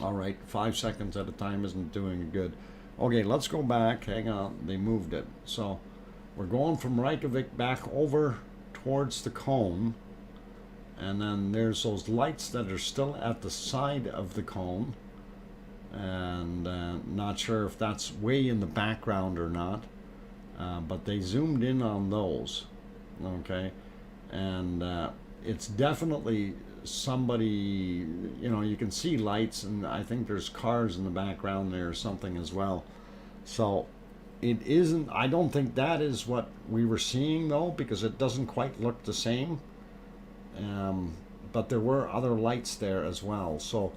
All right, 5 seconds at a time isn't doing good. Okay, let's go back. Hang on, they moved it. So we're going from Reykjavik back over towards the cone, and then there's those lights that are still at the side of the cone, and not sure if that's way in the background or not, but they zoomed in on those. Okay, and it's definitely somebody, you know, you can see lights, and I think there's cars in the background there or something as well. So it isn't, I don't think that is what we were seeing though, because it doesn't quite look the same. But there were other lights there as well. So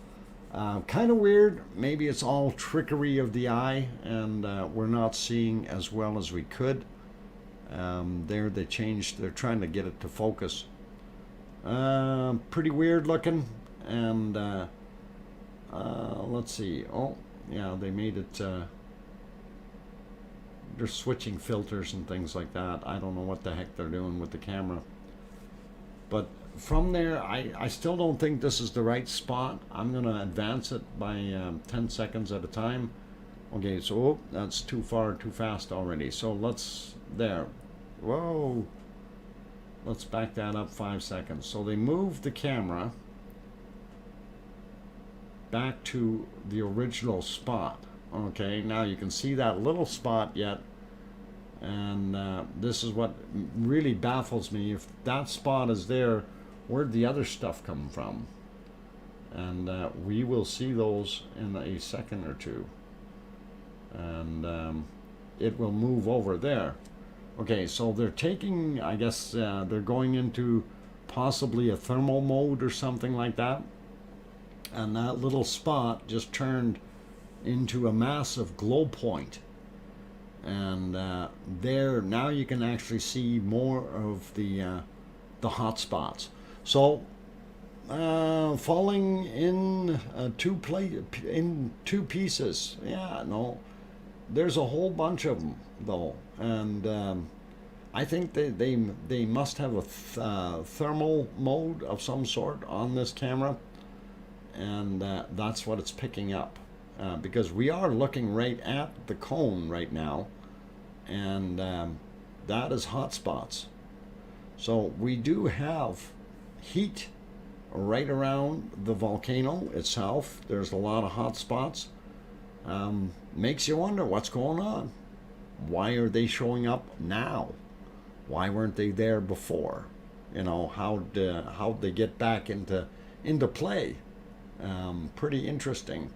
kind of weird. Maybe it's all trickery of the eye, and we're not seeing as well as we could. There they changed, they're trying to get it to focus. Pretty weird looking, and let's see. Oh, yeah, they made it. They're switching filters and things like that. I don't know what the heck they're doing with the camera. But from there, I still don't think this is the right spot. I'm going to advance it by 10 seconds at a time. Okay, so oh, that's too far, too fast already. So let's, there. Whoa. Let's back that up 5 seconds. So they moved the camera back to the original spot. Okay, now you can see that little spot yet, and this is what really baffles me. If that spot is there, where'd the other stuff come from? And we will see those in a second or two, and it will move over there. Okay, so they're taking, I guess they're going into possibly a thermal mode or something like that, and that little spot just turned into a massive glow point, and there now you can actually see more of the hot spots. So falling in two pieces. Yeah, no, there's a whole bunch of them though, and I think they must have a thermal mode of some sort on this camera, and that's what it's picking up. Because we are looking right at the cone right now, and that is hot spots. So we do have heat right around the volcano itself. There's a lot of hot spots. Makes you wonder what's going on. Why are they showing up now? Why weren't they there before? You know, how'd they get back into play? Pretty interesting.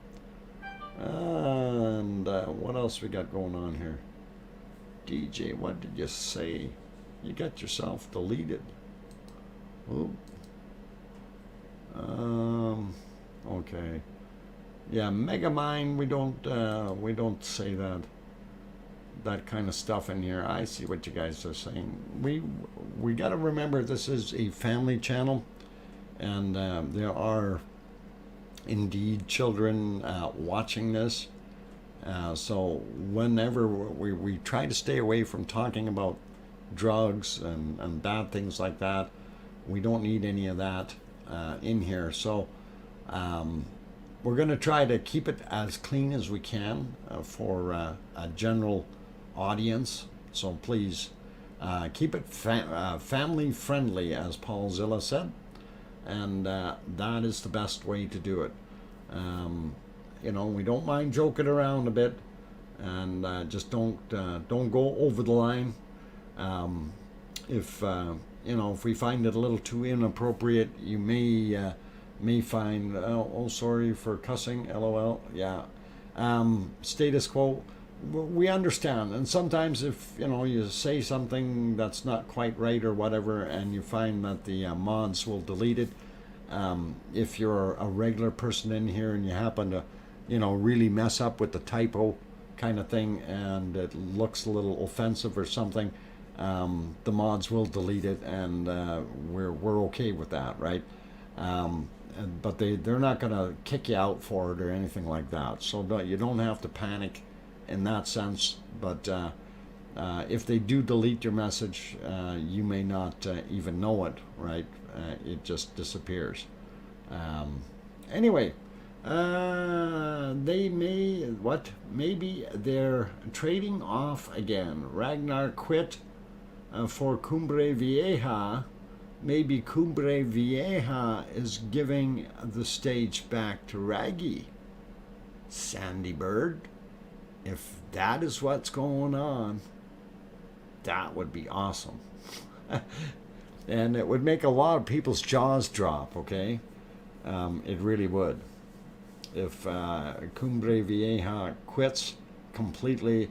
And what else we got going on here? DJ, what did you say? You got yourself deleted. Oop. Okay. Yeah, Megamind, we don't say that. that kind of stuff in here. I see what you guys are saying. We got to remember this is a family channel, and there are indeed children watching this. So whenever we try to stay away from talking about drugs and bad things like that, we don't need any of that in here. So we're going to try to keep it as clean as we can for a general audience. So please keep it family friendly, as Paul Zilla said, and that is the best way to do it. You know, we don't mind joking around a bit, and just don't go over the line. If you know, if we find it a little too inappropriate, you may find, oh sorry for cussing, LOL. Yeah, status quo. We understand, and sometimes if you know you say something that's not quite right or whatever, and you find that the mods will delete it. If you're a regular person in here and you happen to, you know, really mess up with the typo kind of thing, and it looks a little offensive or something, the mods will delete it, and we're okay with that, right? But they're not going to kick you out for it or anything like that. So you don't have to panic in that sense. But if they do delete your message, you may not even know it, right? It just disappears. Anyway, they maybe they're trading off again. Ragnar quit for Cumbre Vieja. Maybe Cumbre Vieja is giving the stage back to Raggy. Sandy Bird, if that is what's going on, that would be awesome. And it would make a lot of people's jaws drop, okay? It really would. If Cumbre Vieja quits completely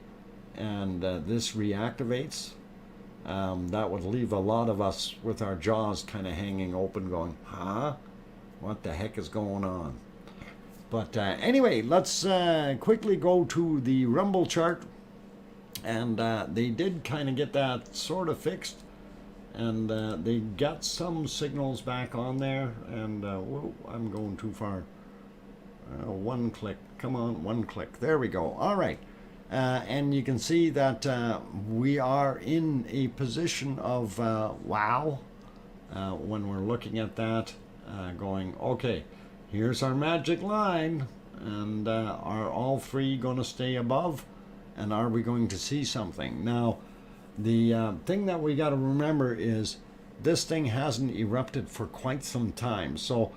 and this reactivates, that would leave a lot of us with our jaws kind of hanging open going, huh? What the heck is going on? But anyway, let's quickly go to the rumble chart. And they did kind of get that sort of fixed. And they got some signals back on there. And whoa, I'm going too far. One click. Come on, one click. There we go. All right. And you can see that we are in a position of wow when we're looking at that, going, okay, here's our magic line, and are all three going to stay above, and are we going to see something? Now, the thing that we got to remember is this thing hasn't erupted for quite some time, so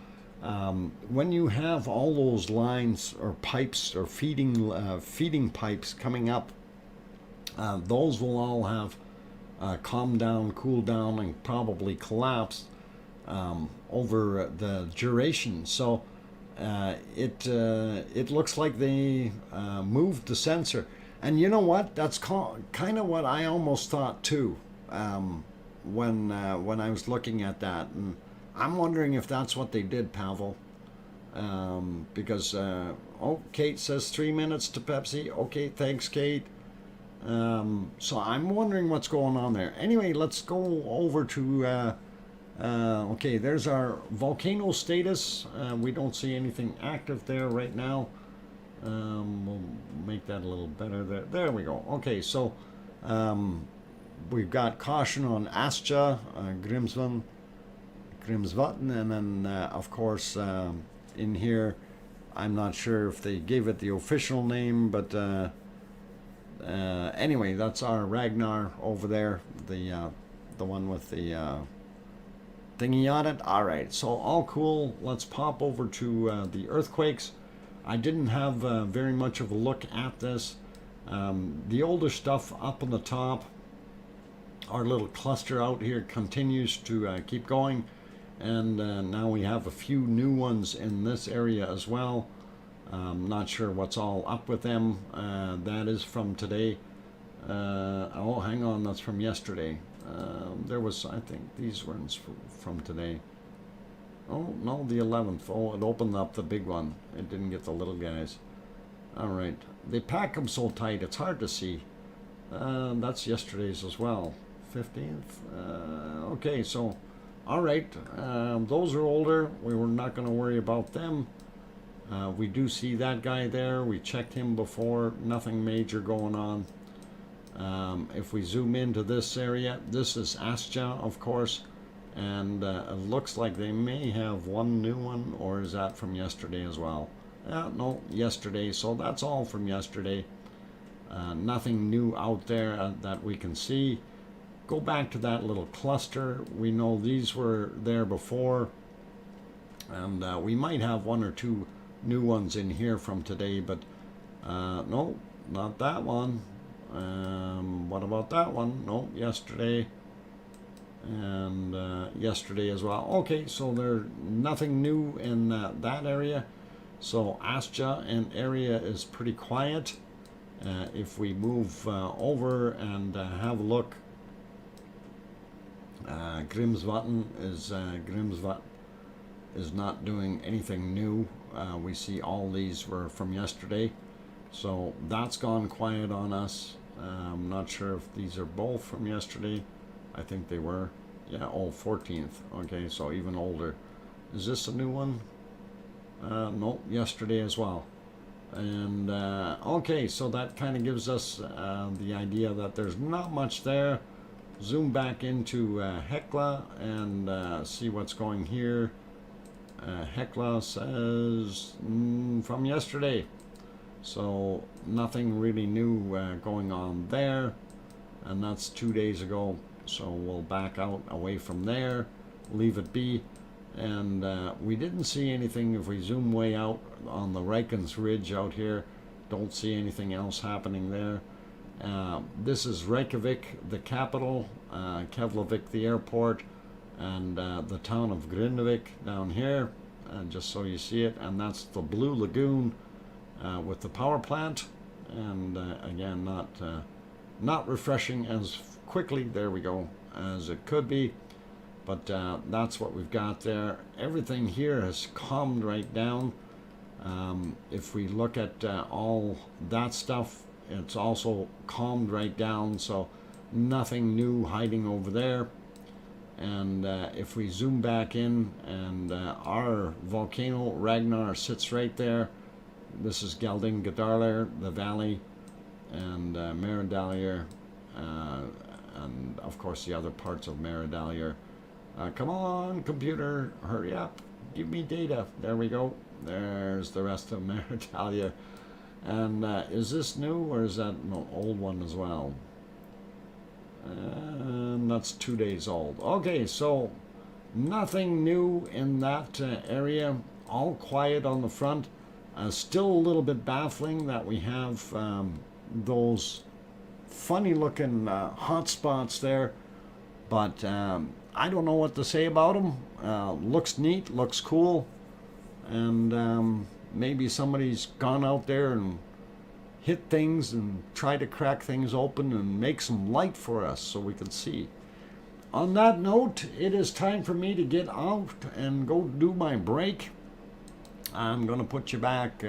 when you have all those lines or pipes or feeding pipes coming up, those will all have calmed down, cooled down, and probably collapsed over the duration. So it looks like they moved the sensor, and you know what? That's kind of what I almost thought too when I was looking at that. And I'm wondering if that's what they did, Pavel. Because, oh, Kate says 3 minutes to Pepsi. Okay, thanks, Kate. So I'm wondering what's going on there. Anyway, let's go over to, okay, there's our volcano status. We don't see anything active there right now. We'll make that a little better there. There we go. Okay, so we've got caution on Astja, Grimsvatn, and then of course in here I'm not sure if they gave it the official name, but anyway, that's our Ragnar over there, the one with the thingy on it. All right, so all cool. Let's pop over to the earthquakes. I didn't have very much of a look at this. The older stuff up on the top, our little cluster out here continues to keep going. And now we have a few new ones in this area as well. Not sure what's all up with them. That is from today. Oh, hang on, that's from yesterday. There was, I think, these ones from today. Oh, no, the 11th. Oh, it opened up the big one. It didn't get the little guys. All right. They pack them so tight, it's hard to see. That's yesterday's as well. 15th. Okay, so, all right. Those are older. We were not going to worry about them. We do see that guy there. We checked him before. Nothing major going on. If we zoom into this area, this is Astja, of course. And it looks like they may have one new one, or is that from yesterday as well? No, yesterday. So that's all from yesterday. Nothing new out there that we can see. Go back to that little cluster. We know these were there before. And we might have one or two new ones in here from today, but no, not that one. What about that one? No, yesterday. And yesterday as well. Okay, so there's nothing new in that area. So Astja and area is pretty quiet. If we move over and have a look, Grimsvatn is not doing anything new. We see all these were from yesterday, so that's gone quiet on us. I'm not sure if these are both from yesterday. I think they were. Yeah, 14th. Okay, so even older. Is this a new one? No, yesterday as well. And okay, so that kind of gives us the idea that there's not much there. Zoom back into Hecla and see what's going here. Hecla says from yesterday. So nothing really new going on there. And that's 2 days ago. So we'll back out away from there, leave it be. And we didn't see anything. If we zoom way out on the Reikens Ridge out here, don't see anything else happening there. This is Reykjavik, the capital, Keflavik, the airport, and the town of Grindavik down here, just so you see it. And that's the Blue Lagoon with the power plant. And again, not refreshing as quickly, there we go, as it could be. But that's what we've got there. Everything here has calmed right down. If we look at all that stuff, it's also calmed right down. So nothing new hiding over there. And if we zoom back in, and our volcano, Ragnar, sits right there. This is Geldingadalur, the valley, and Meridalier, and of course the other parts of Meridalier. Come on, computer, hurry up, give me data. There we go. There's the rest of Meridalier. And is this new, or is that an old one as well? And that's 2 days old. Okay, so nothing new in that area. All quiet on the front. Still a little bit baffling that we have those funny looking hot spots there, but I don't know what to say about them. Looks neat, looks cool, and maybe somebody's gone out there and hit things and tried to crack things open and make some light for us so we can see. On that note, it is time for me to get out and go do my break. I'm gonna put you back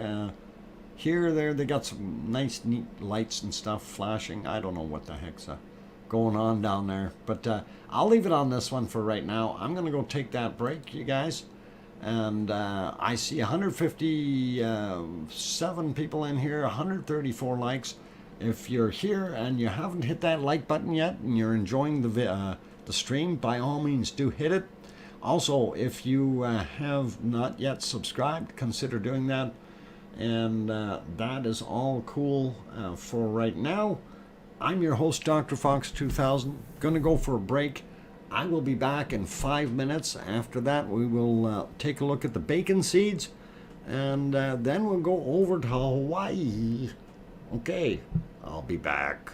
here. There, they got some nice, neat lights and stuff flashing. I don't know what the heck's going on down there, but I'll leave it on this one for right now. I'm gonna go take that break, you guys. And I see 157 people in here, 134 likes. If you're here and you haven't hit that like button yet and you're enjoying the stream, by all means do hit it. Also, if you have not yet subscribed, consider doing that. And that is all cool for right now. I'm your host, DrFox2000. Gonna go for a break. I will be back in 5 minutes. After that, we will take a look at the bacon seeds, and then we'll go over to Hawaii. Okay, I'll be back.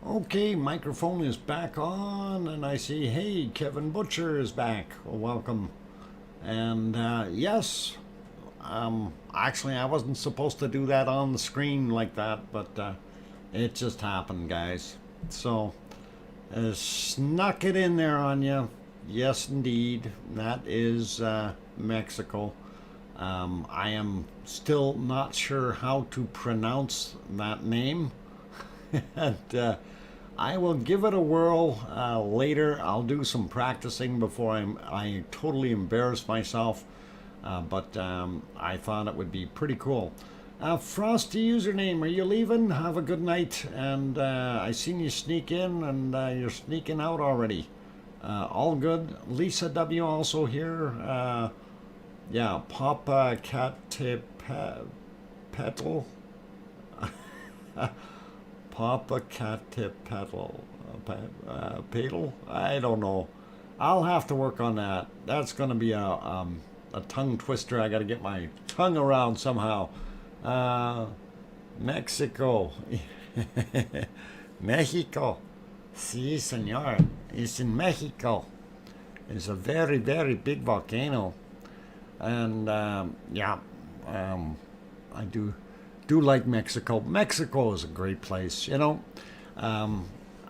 Okay, microphone is back on, and I see, hey, Kevin Butcher is back. Well, welcome. And yes, actually, I wasn't supposed to do that on the screen like that, but it just happened, guys. So, snuck it in there on you. Yes, indeed. That is Mexico. I am still not sure how to pronounce that name. And I will give it a whirl later. I'll do some practicing before I totally embarrass myself. But I thought it would be pretty cool. Frosty username, are you leaving? Have a good night. And I seen you sneak in, and you're sneaking out already. All good. Lisa W also here. Yeah, Papa Petal. Papa Petal. Petal? I don't know. I'll have to work on that. That's going to be a tongue twister. I got to get my tongue around somehow. Mexico. Mexico. Sí, señor. It's in Mexico. It's a very, very big volcano. And yeah, I do like Mexico. Mexico is a great place, you know.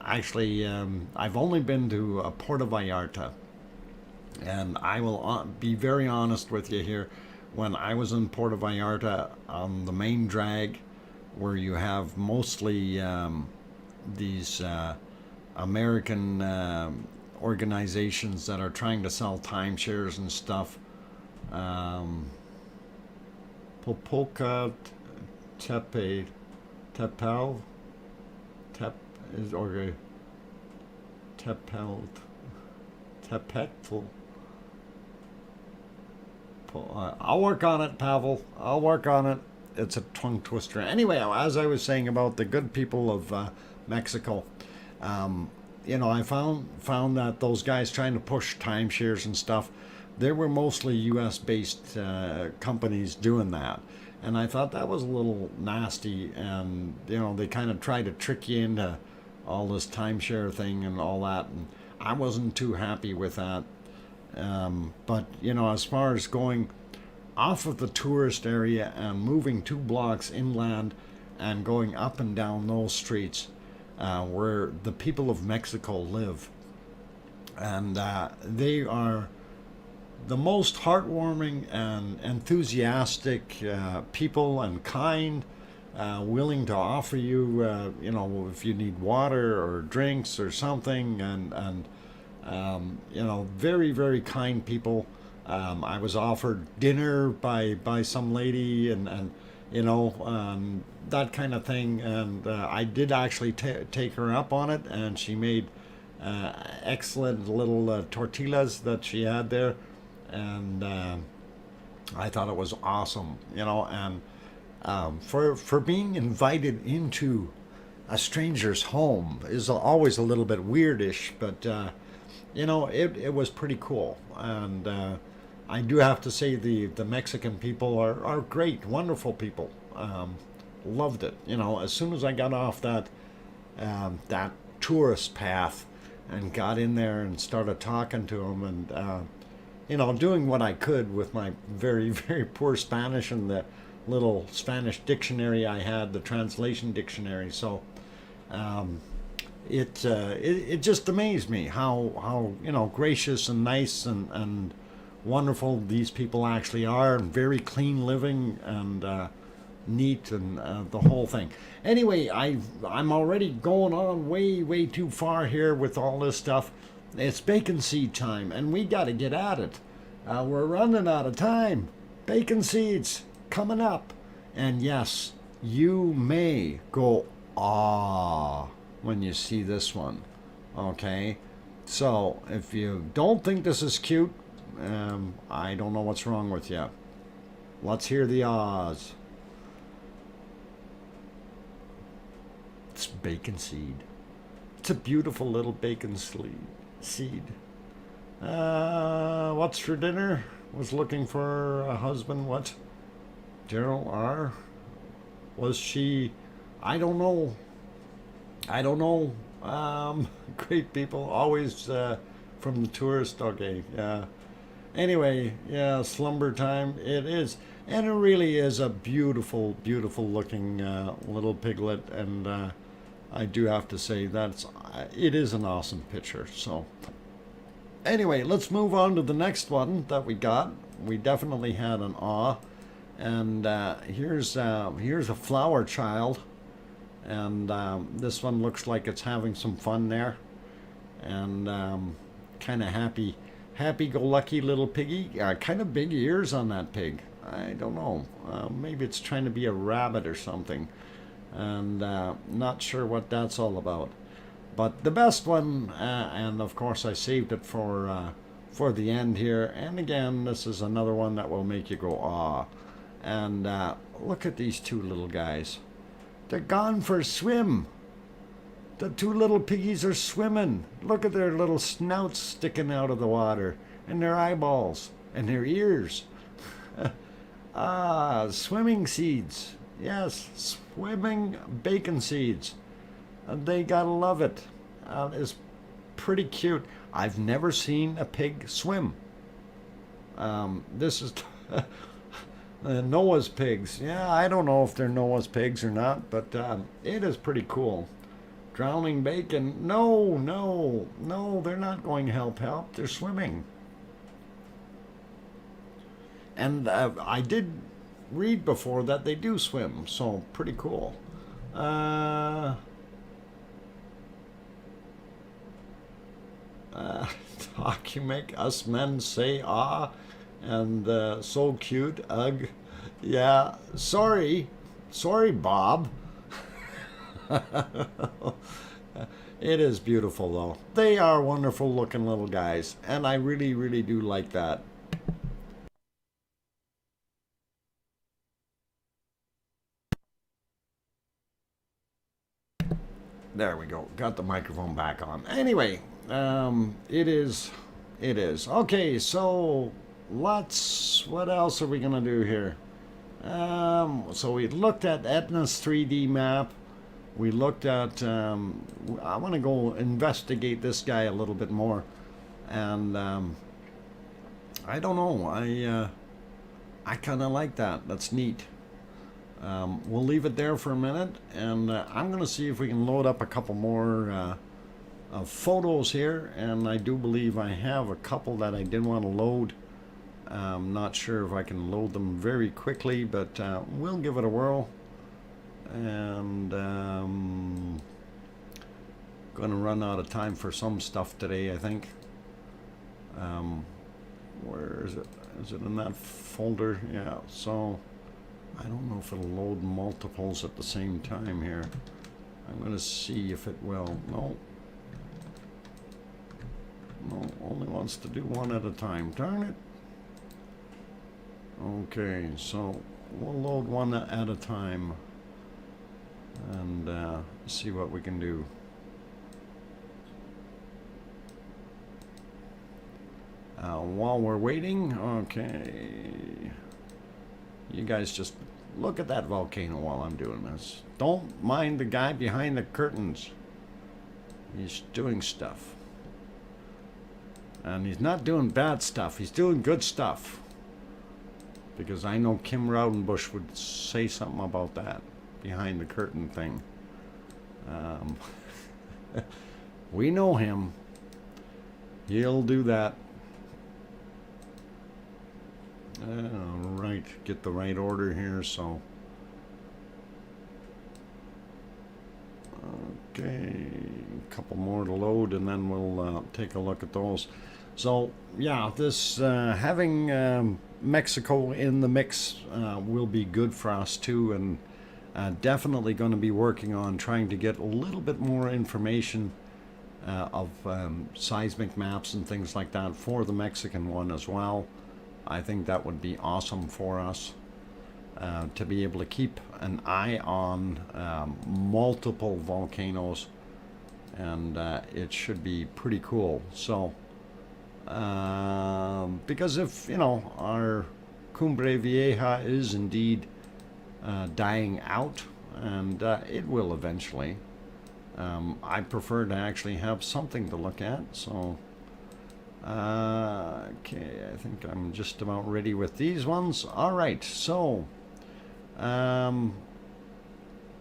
Actually, I've only been to Puerto Vallarta, and I will be very honest with you here. When I was in Puerto Vallarta on the main drag, where you have mostly these American organizations that are trying to sell timeshares and stuff. Popoca Tepe Tepel Tep is or Tepel Tepetl. I'll work on it, Pavel. I'll work on it. It's a tongue twister. Anyway, as I was saying about the good people of Mexico, you know, I found that those guys trying to push timeshares and stuff, there were mostly U.S. based companies doing that, and I thought that was a little nasty. And you know, they kind of tried to trick you into all this timeshare thing and all that, and I wasn't too happy with that. But you know, as far as going off of the tourist area and moving 2 blocks inland and going up and down those streets where the people of Mexico live, and they are the most heartwarming and enthusiastic people, and kind, willing to offer you, you know, if you need water or drinks or something, and you know, very, very kind people. I was offered dinner by some lady, and you know, that kind of thing, and I did actually take her up on it, and she made excellent little tortillas that she had there, and I thought it was awesome, you know. And for being invited into a stranger's home is always a little bit weirdish, but you know, it was pretty cool. And I do have to say the Mexican people are great, wonderful people. Loved it. You know, as soon as I got off that tourist path and got in there and started talking to them, and you know, doing what I could with my very, very poor Spanish and the little Spanish dictionary I had, the translation dictionary. So it just amazed me how you know, gracious and nice and wonderful these people actually are, and very clean living, and neat, and the whole thing. Anyway, I'm already going on way too far here with all this stuff. It's bacon seed time, and we got to get at it. We're running out of time. Bacon seeds coming up, and yes, you may go when you see this one. Okay, so if you don't think this is cute, I don't know what's wrong with you. Let's hear the ahs. It's bacon seed. It's a beautiful little bacon seed. What's for dinner? Was looking for a husband. What? Daryl R. Was she? I don't know. Great people, always from the tourist. Okay, yeah. Anyway, yeah, slumber time. It is, and it really is a beautiful, beautiful looking little piglet. And I do have to say it is an awesome picture. So anyway, let's move on to the next one that we got. We definitely had an awe, and here's a flower child, and this one looks like it's having some fun there, and kind of happy-go-lucky little piggy. Kind of big ears on that pig. I don't know. Maybe it's trying to be a rabbit or something, and not sure what that's all about. But the best one, and of course I saved it for the end here. And again, this is another one that will make you go ah. And look at these two little guys. They're gone for a swim. The two little piggies are swimming. Look at their little snouts sticking out of the water, and their eyeballs, and their ears. Swimming seeds. Yes, swimming bacon seeds. They gotta love it. It's pretty cute. I've never seen a pig swim. This is Noah's pigs. Yeah, I don't know if they're Noah's pigs or not, but it is pretty cool. Drowning bacon. No, they're not going help. They're swimming. And I did read before that they do swim, so pretty cool. Doc, you make us men say ah, and so cute, ugh. Yeah, sorry, Bob. It is beautiful though. They are wonderful looking little guys, and I really, really do like that. There we go. Got the microphone back on. Anyway, it is. Okay, so what else are we going to do here? So we looked at Etna's 3D map. We looked at, I want to go investigate this guy a little bit more. And I don't know, I kind of like that. That's neat. We'll leave it there for a minute, and I'm going to see if we can load up a couple more photos here, and I do believe I have a couple that I didn't want to load. I'm not sure if I can load them very quickly, but we'll give it a whirl. And going to run out of time for some stuff today, I think. Where is it? Is it in that folder? Yeah, so I don't know if it'll load multiples at the same time here. I'm going to see if it will. No, only wants to do one at a time. Darn it. Okay, so we'll load one at a time and see what we can do. While we're waiting, okay, you guys just look at that volcano while I'm doing this. Don't mind the guy behind the curtains. He's doing stuff. And he's not doing bad stuff. He's doing good stuff. Because I know Kim Raudenbush would say something about that behind the curtain thing. We know him. He'll do that. Right, get the right order here, so. Okay, a couple more to load, and then we'll take a look at those. So, yeah, this having Mexico in the mix will be good for us too, and definitely going to be working on trying to get a little bit more information of seismic maps and things like that for the Mexican one as well. I think that would be awesome for us to be able to keep an eye on multiple volcanoes, and it should be pretty cool. So because if our Cumbre Vieja is indeed dying out, and it will eventually, I prefer to actually have something to look at. So, okay, I think I'm just about ready with these ones. All right, so,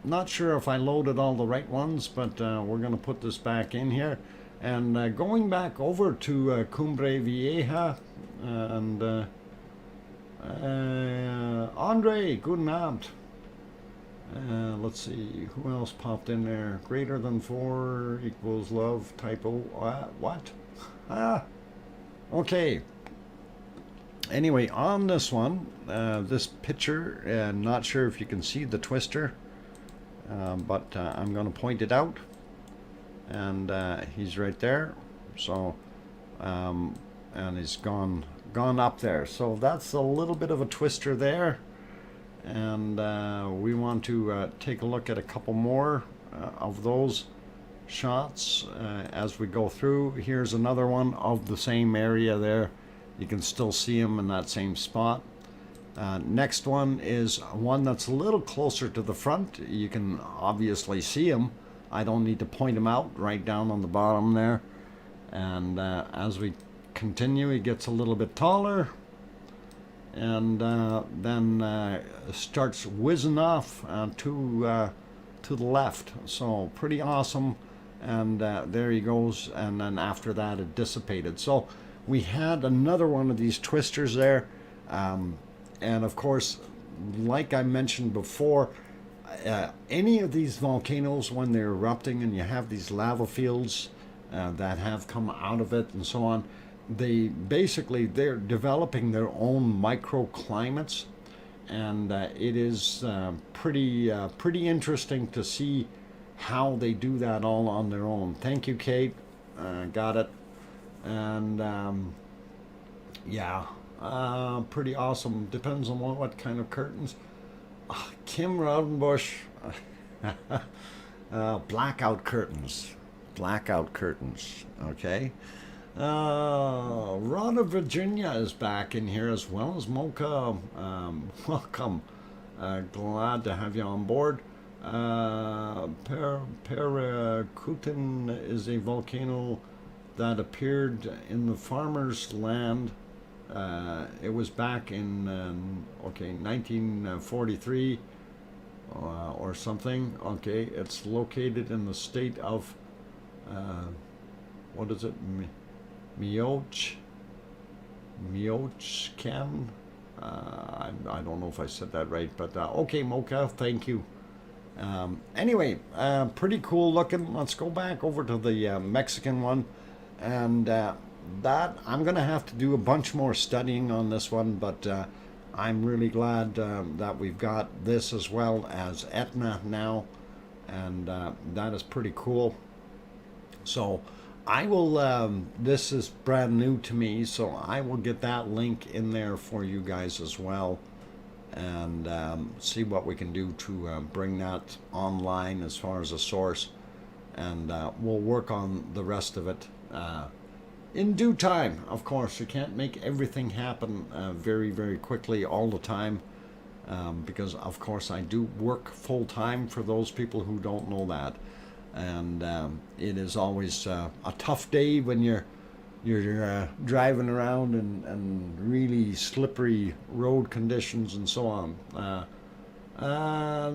not sure if I loaded all the right ones, but we're going to put this back in here. And going back over to Cumbre Vieja, and Andre, guten Abend. Let's see, who else popped in there? Greater than 4 equals love, typo, what? Okay. Anyway, on this one, this picture, not sure if you can see the twister, but I'm going to point it out, and he's right there. So, and he's gone up there. So that's a little bit of a twister there. And we want to take a look at a couple more of those shots as we go through. Here's another one of the same area there. You can still see them in that same spot. Next one is one that's a little closer to the front. You can obviously see them. I don't need to point them out, right down on the bottom there. And as we continue, it gets a little bit taller, and then starts whizzing off to the left. So pretty awesome. And there he goes, and then after that it dissipated. So we had another one of these twisters there, and of course, like I mentioned before, any of these volcanoes, when they're erupting and you have these lava fields that have come out of it and so on, they're developing their own microclimates, and it is pretty interesting to see how they do that all on their own. Thank you, Kate. Got it. And yeah, pretty awesome. Depends on what kind of curtains. Kim Rodenbush, blackout curtains. Blackout curtains. Okay. Rhoda Virginia is back in here, as well as Mocha. Welcome. Glad to have you on board. Parakutin is a volcano that appeared in the farmer's land. It was back in 1943 or something. Okay, it's located in the state of what is it? Miochkan. I don't know if I said that right, but okay, Mocha, thank you. Anyway, pretty cool looking. Let's go back over to the Mexican one, and that I'm gonna have to do a bunch more studying on this one, but I'm really glad that we've got this as well as Etna now, and that is pretty cool. So I will, this is brand new to me, so I will get that link in there for you guys as well, and see what we can do to bring that online as far as a source, and we'll work on the rest of it in due time. Of course, you can't make everything happen very, very quickly all the time, because of course I do work full time, for those people who don't know that. And it is always a tough day when you're driving around and really slippery road conditions and so on.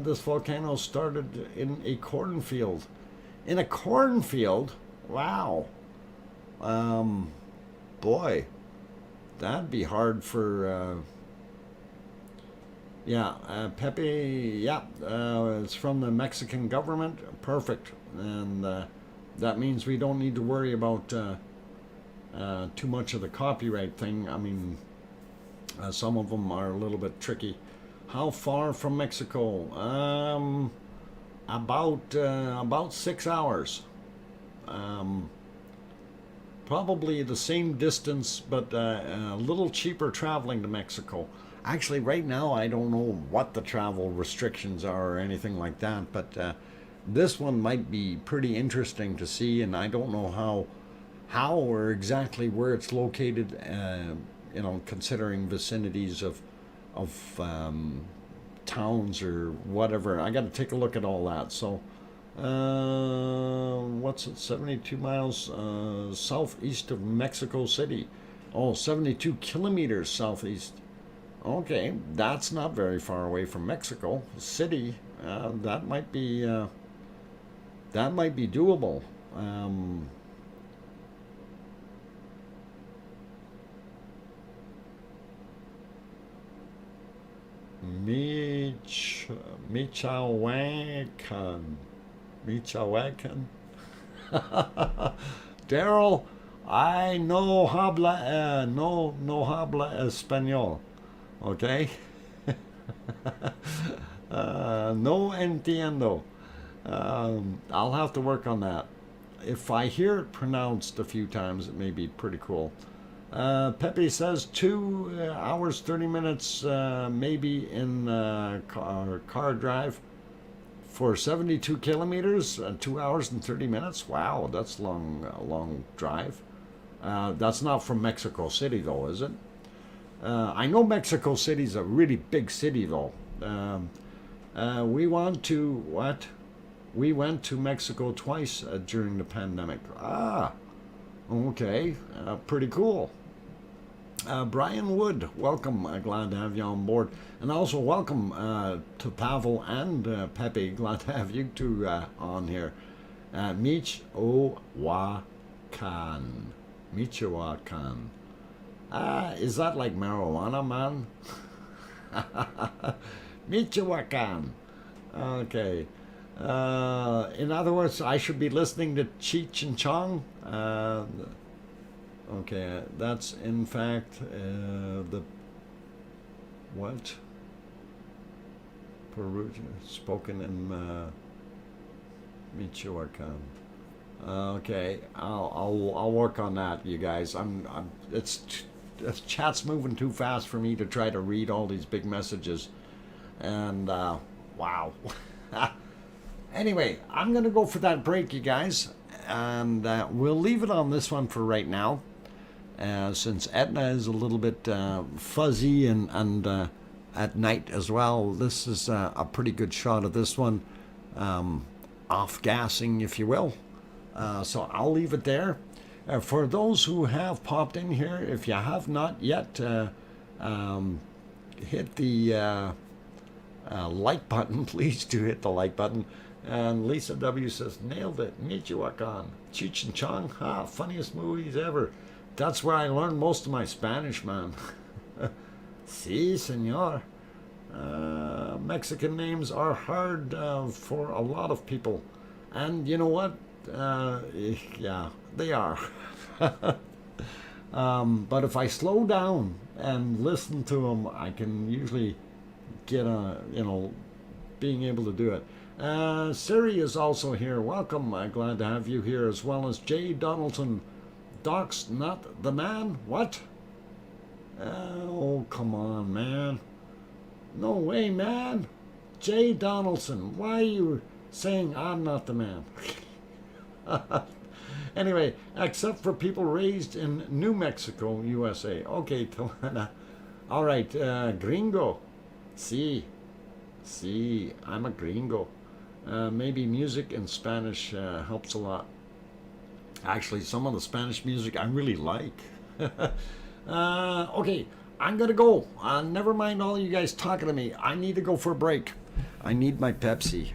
This volcano started in a cornfield. In a cornfield? Wow. Boy, that'd be hard for... Pepe, yeah, it's from the Mexican government. Perfect. And that means we don't need to worry about too much of the copyright thing. I mean, some of them are a little bit tricky. How far from Mexico? About 6 hours. Probably the same distance, but a little cheaper traveling to Mexico. Actually, right now, I don't know what the travel restrictions are or anything like that, but this one might be pretty interesting to see, and I don't know how or exactly where it's located, considering vicinities of towns or whatever. I got to take a look at all that. So What's it? 72 miles southeast of Mexico City. Oh, 72 kilometers southeast. Okay, that's not very far away from Mexico City. That might be doable. Um, Mich Michoacan. Michoacan. Daryl, I no habla español. Okay. No entiendo. I'll have to work on that. If I hear it pronounced a few times, it may be pretty cool. Pepe says 2 hours 30 minutes, maybe in car drive for 72 kilometers. 2 hours and 30 minutes. Wow, that's long drive. That's not from Mexico City though, is it? I know Mexico City's a really big city though. We want to what? We went to Mexico twice during the pandemic. Ah, okay, pretty cool. Brian Wood, welcome. Glad to have you on board. And also welcome to Pavel and Pepe. Glad to have you two on here. Mich O Wa Kan. Michoacan. Is that like marijuana, man? Michoacan. Okay. In other words, I should be listening to Cheech and Chong. Okay, that's in fact the what? Peruvian spoken in Michoacan. Okay, I'll work on that, you guys. It's chat's moving too fast for me to try to read all these big messages, and wow. Anyway, I'm gonna go for that break, you guys, and we'll leave it on this one for right now. Since Etna is a little bit fuzzy and at night as well, this is a pretty good shot of this one, off gassing, if you will. So I'll leave it there. For those who have popped in here, if you have not yet, hit the like button. Please do hit the like button. And Lisa W says, nailed it. Michoacan. Cheech and Chong. Funniest movies ever. That's where I learned most of my Spanish, man. Si, senor. Mexican names are hard for a lot of people. And you know what? Yeah, they are. But if I slow down and listen to them, I can usually get being able to do it. Siri is also here. Welcome. Glad to have you here, as well as Jay Donaldson. Doc's not the man? What? Oh, come on, man. No way, man. Jay Donaldson, why are you saying I'm not the man? Anyway, except for people raised in New Mexico, USA. Okay, Talana. All right, gringo. See, I'm a gringo. Maybe music in Spanish helps a lot. Actually, some of the Spanish music I really like. Okay, I'm gonna go. Never mind all you guys talking to me. I need to go for a break. I need my Pepsi.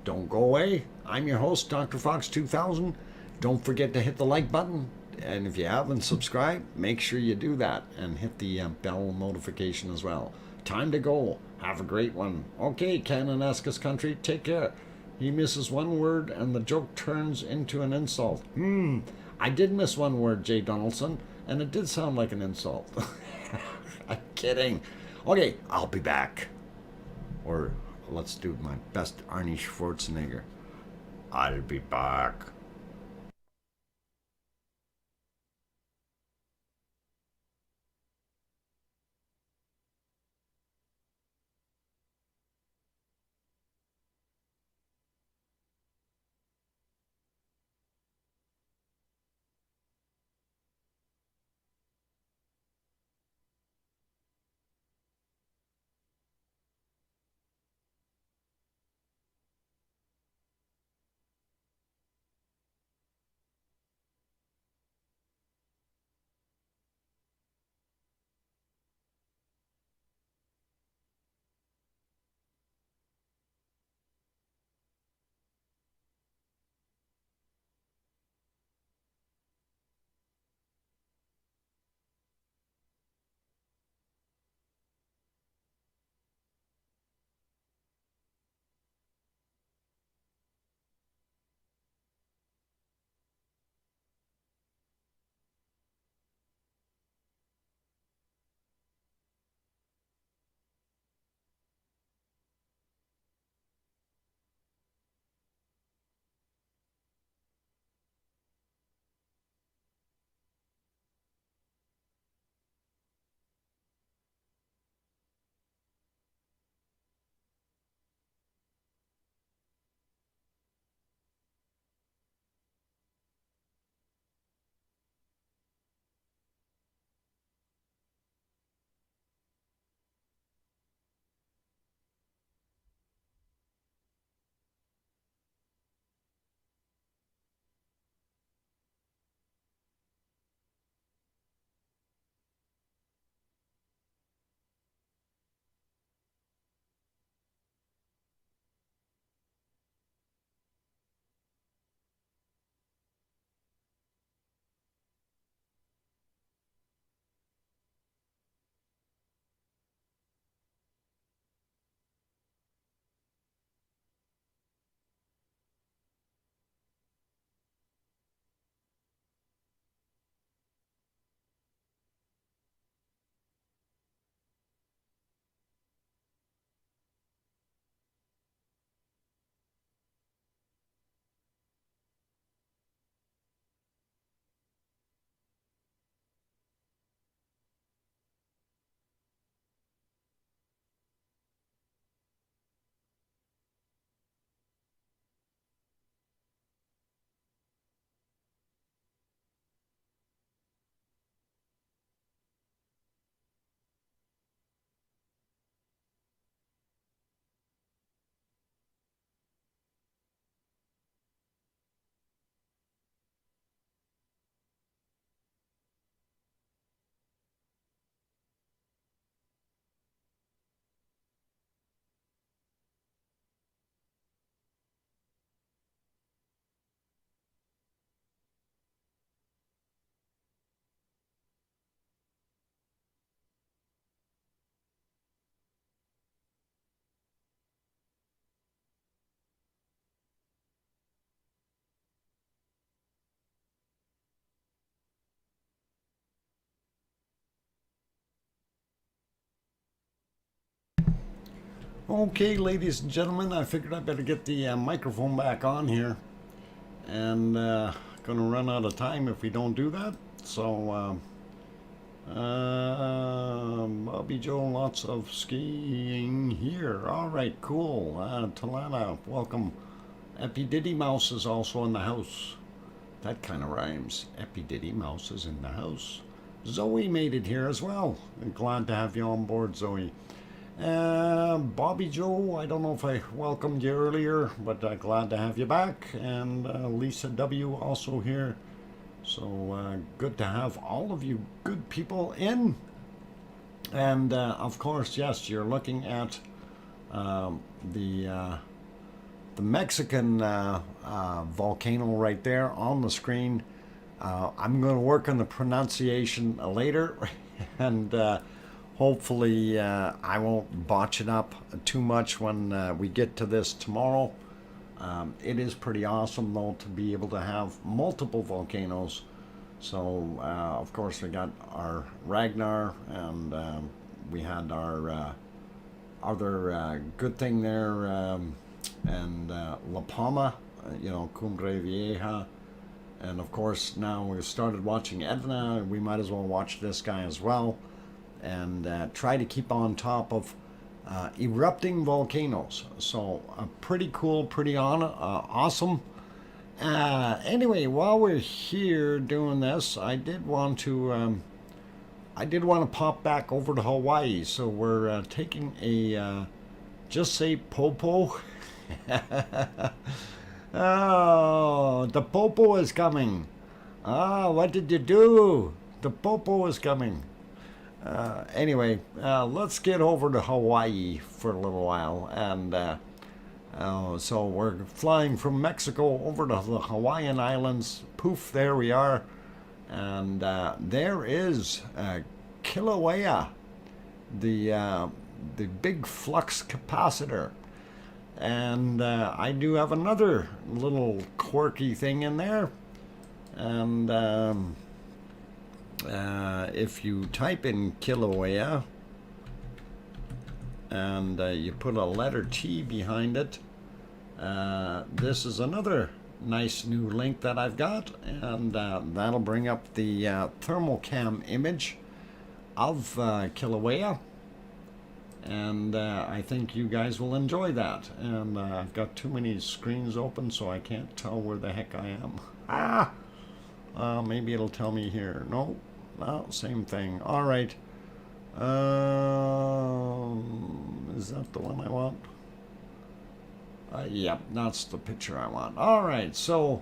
Don't go away. I'm your host, DrFox2000. Don't forget to hit the like button. And if you haven't subscribed, make sure you do that and hit the bell notification as well. Time to go. Have a great one. Okay, Cananescus country, take care. He misses one word and the joke turns into an insult. I did miss one word, Jay Donaldson, and it did sound like an insult. I'm kidding. Okay, I'll be back. Or let's do my best Arnie Schwarzenegger. I'll be back. Okay, ladies and gentlemen, I figured I better get the microphone back on here, and gonna run out of time if we don't do that. So, Bobby Joe, lots of skiing here. All right, cool. Talana, welcome. Epididdy Mouse is also in the house. That kind of rhymes. Epididdy Mouse is in the house. Zoe made it here as well. Glad to have you on board, Zoe. Bobby Joe, I don't know if I welcomed you earlier, but glad to have you back. And Lisa W. also here. So good to have all of you good people in. And of course, yes, you're looking at the Mexican volcano right there on the screen. I'm going to work on the pronunciation later, and hopefully I won't botch it up too much when we get to this tomorrow. It is pretty awesome, though, to be able to have multiple volcanoes. So, of course, we got our Ragnar, and we had our other good thing there, and La Palma, Cumbre Vieja. And, of course, now we've started watching Etna. We might as well watch this guy as well, and try to keep on top of erupting volcanoes. So pretty cool, pretty awesome. Anyway, while we're here doing this, I did want to pop back over to Hawaii. So we're taking a just say popo. Oh, the popo is coming. Ah, what did you do? The popo is coming. Anyway, let's get over to Hawaii for a little while. And so we're flying from Mexico over to the Hawaiian Islands. Poof, there we are. And there is Kilauea, the big flux capacitor. And I do have another little quirky thing in there. And if you type in Kilauea and you put a letter T behind it, this is another nice new link that I've got, and that'll bring up the thermal cam image of Kilauea, and I think you guys will enjoy that. And I've got too many screens open, so I can't tell where the heck I am. Maybe it'll tell me here. No, same thing. All right. Is that the one I want? Yep, that's the picture I want. All right, so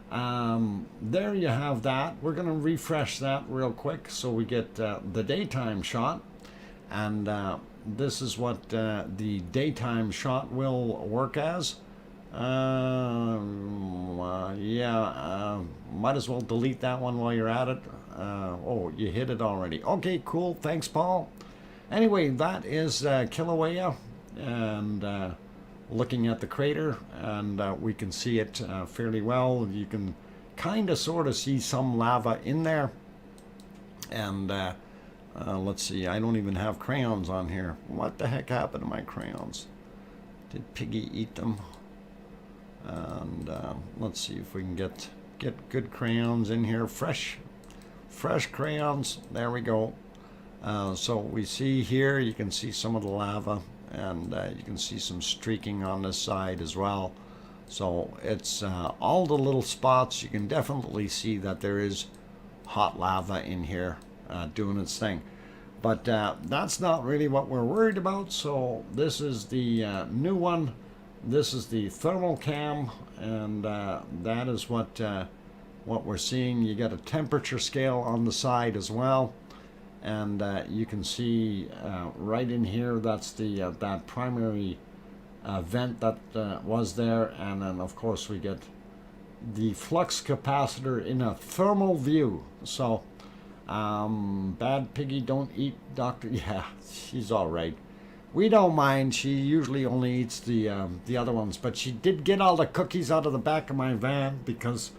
there you have that. We're going to refresh that real quick so we get the daytime shot. And this is what the daytime shot will work as. Might as well delete that one while you're at it. Oh, you hit it already. Okay, cool. Thanks, Paul. Anyway, that is Kilauea, and looking at the crater, and we can see it fairly well. You can kind of sort of see some lava in there. And let's see, I don't even have crayons on here. What the heck happened to my crayons? Did Piggy eat them? And let's see if we can get good crayons in here. Fresh crayons. There we go. So we see here, you can see some of the lava, and you can see some streaking on this side as well. So it's all the little spots. You can definitely see that there is hot lava in here doing its thing. But that's not really what we're worried about. So this is the new one. This is the thermal cam, and that is what we're seeing. You get a temperature scale on the side as well, and you can see right in here, that's the that primary vent that was there. And then of course we get the flux capacitor in a thermal view. So Bad Piggy, don't eat Dr. Yeah, she's all right. We don't mind. She usually only eats the other ones, but she did get all the cookies out of the back of my van because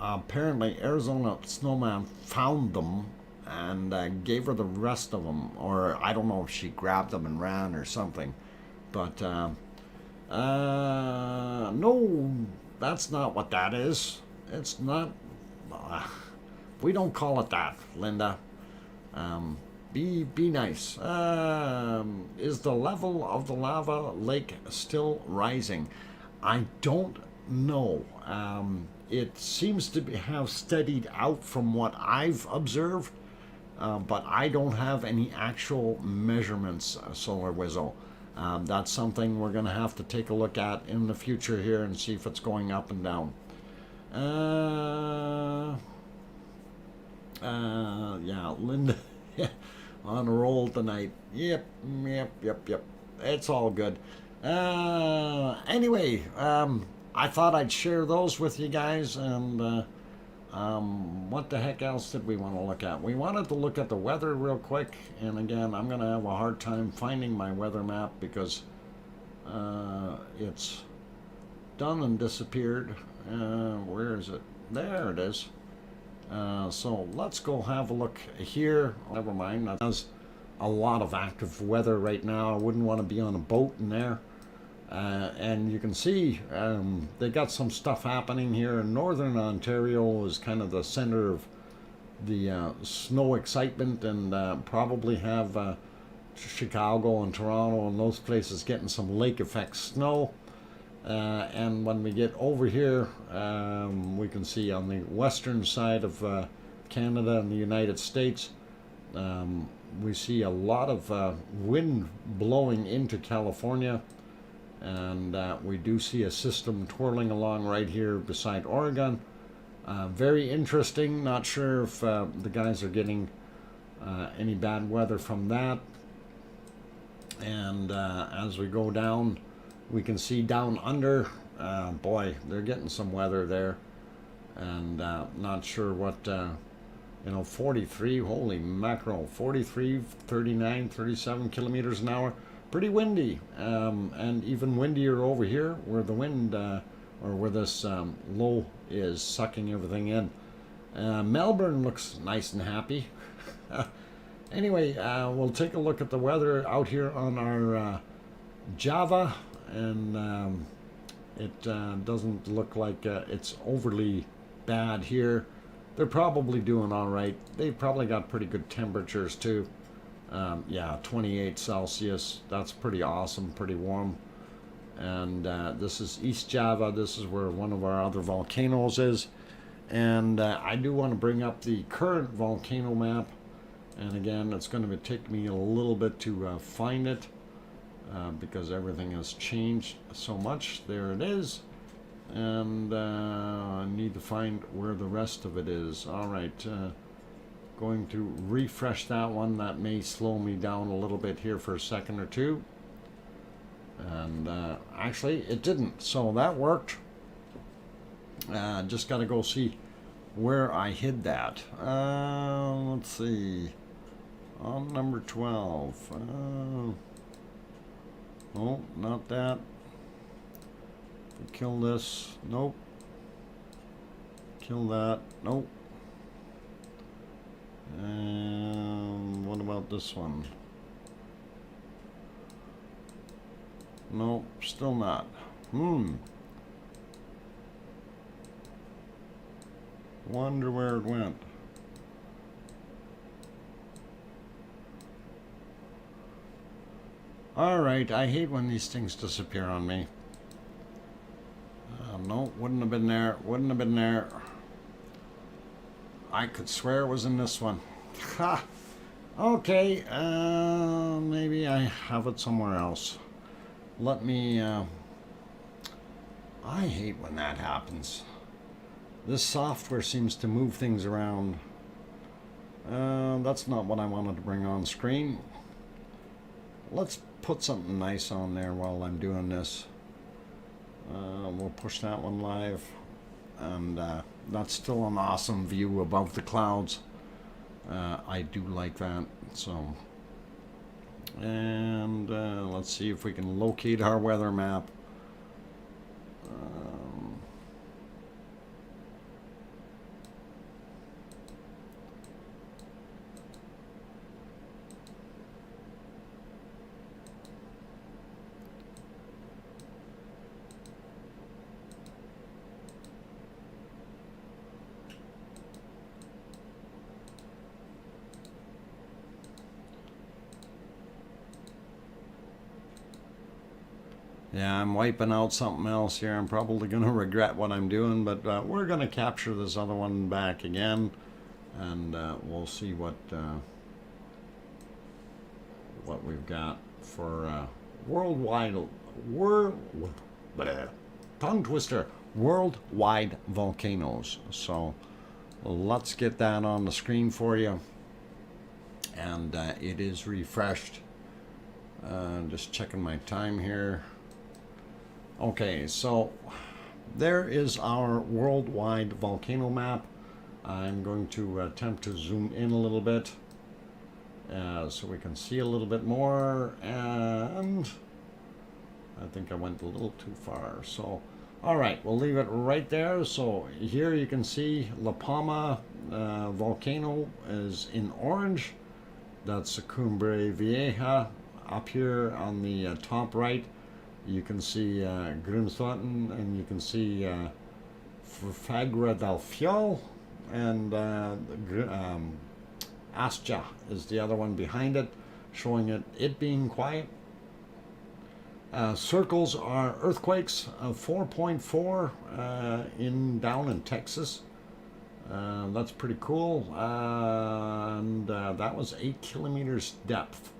apparently Arizona Snowman found them and gave her the rest of them, or I don't know if she grabbed them and ran or something. But no, that's not what that is. It's not. We don't call it that, Linda. Be nice. Is the level of the lava lake still rising? I don't know. It seems to have steadied out from what I've observed, but I don't have any actual measurements, Solar Wizzo. That's something we're going to have to take a look at in the future here and see if it's going up and down. Yeah, Linda on a roll tonight. Yep. It's all good. Anyway, I thought I'd share those with you guys, and what the heck else did we want to look at? We wanted to look at the weather real quick, and again, I'm going to have a hard time finding my weather map because it's done and disappeared. Where is it? There it is. So let's go have a look here. Never mind, that has a lot of active weather right now. I wouldn't want to be on a boat in there. And you can see they got some stuff happening here in northern Ontario is kind of the center of the snow excitement, and probably have Chicago and Toronto and those places getting some lake effect snow. And when we get over here, we can see on the western side of Canada and the United States, we see a lot of wind blowing into California, and we do see a system twirling along right here beside Oregon. Very interesting. Not sure if the guys are getting any bad weather from that. And as we go down, we can see down under, boy, they're getting some weather there. And not sure what, 43, holy mackerel, 43, 39, 37 kilometers an hour. Pretty windy, and even windier over here where the wind, or where this low is sucking everything in. Melbourne looks nice and happy. Anyway, we'll take a look at the weather out here on our Java, and it doesn't look like it's overly bad here. They're probably doing all right. They've probably got pretty good temperatures too. Yeah, 28 Celsius. That's pretty awesome, pretty warm. And this is East Java. This is where one of our other volcanoes is. And I do want to bring up the current volcano map. And again, it's going to take me a little bit to find it because everything has changed so much. There it is. And I need to find where the rest of it is. All right. Going to refresh that one. That may slow me down a little bit here for a second or two. And actually it didn't, so that worked. Just gotta go see where I hid that. Let's see, on number 12. Oh, not that. Kill this. Nope. Kill that. Nope. And what about this one? Nope, still not. Wonder where it went. Alright, I hate when these things disappear on me. No, wouldn't have been there. Wouldn't have been there. I could swear it was in this one. Ha! Okay, maybe I have it somewhere else. Let me, I hate when that happens. This software seems to move things around. That's not what I wanted to bring on screen. Let's put something nice on there while I'm doing this. We'll push that one live. And that's still an awesome view above the clouds. I do like that. So, and let's see if we can locate our weather map. Yeah, I'm wiping out something else here. I'm probably going to regret what I'm doing, but we're going to capture this other one back again, and we'll see what we've got for worldwide tongue twister worldwide volcanoes. So let's get that on the screen for you, and it is refreshed. Just checking my time here. Okay, so there is our worldwide volcano map. I'm going to attempt to zoom in a little bit so we can see a little bit more, and I think I went a little too far. So, all right, we'll leave it right there. So here you can see La Palma volcano is in orange. That's the Cumbre Vieja. Up here on the top right, you can see Grimsthornton, and you can see Fagra del Fiol, and Astia is the other one behind it, showing it being quiet. Circles are earthquakes of 4.4 down in Texas. That's pretty cool, and that was 8 kilometers depth.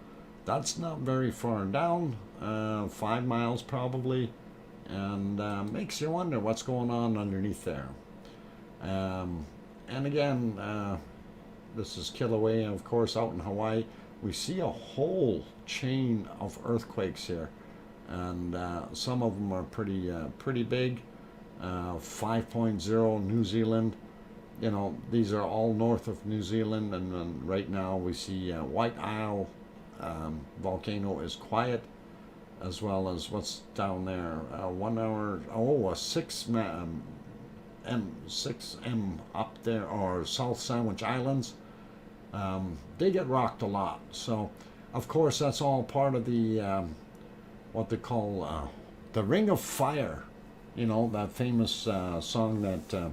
That's not very far down, 5 miles probably, and makes you wonder what's going on underneath there. And again, this is Kilauea, of course, out in Hawaii. We see a whole chain of earthquakes here, and some of them are pretty big. 5.0 New Zealand. You know, these are all north of New Zealand, and right now we see White Isle volcano is quiet, as well as what's down there. 1 hour, a 6M up there, or South Sandwich Islands. They get rocked a lot. So, of course, that's all part of the what they call the Ring of Fire. You know, that famous song that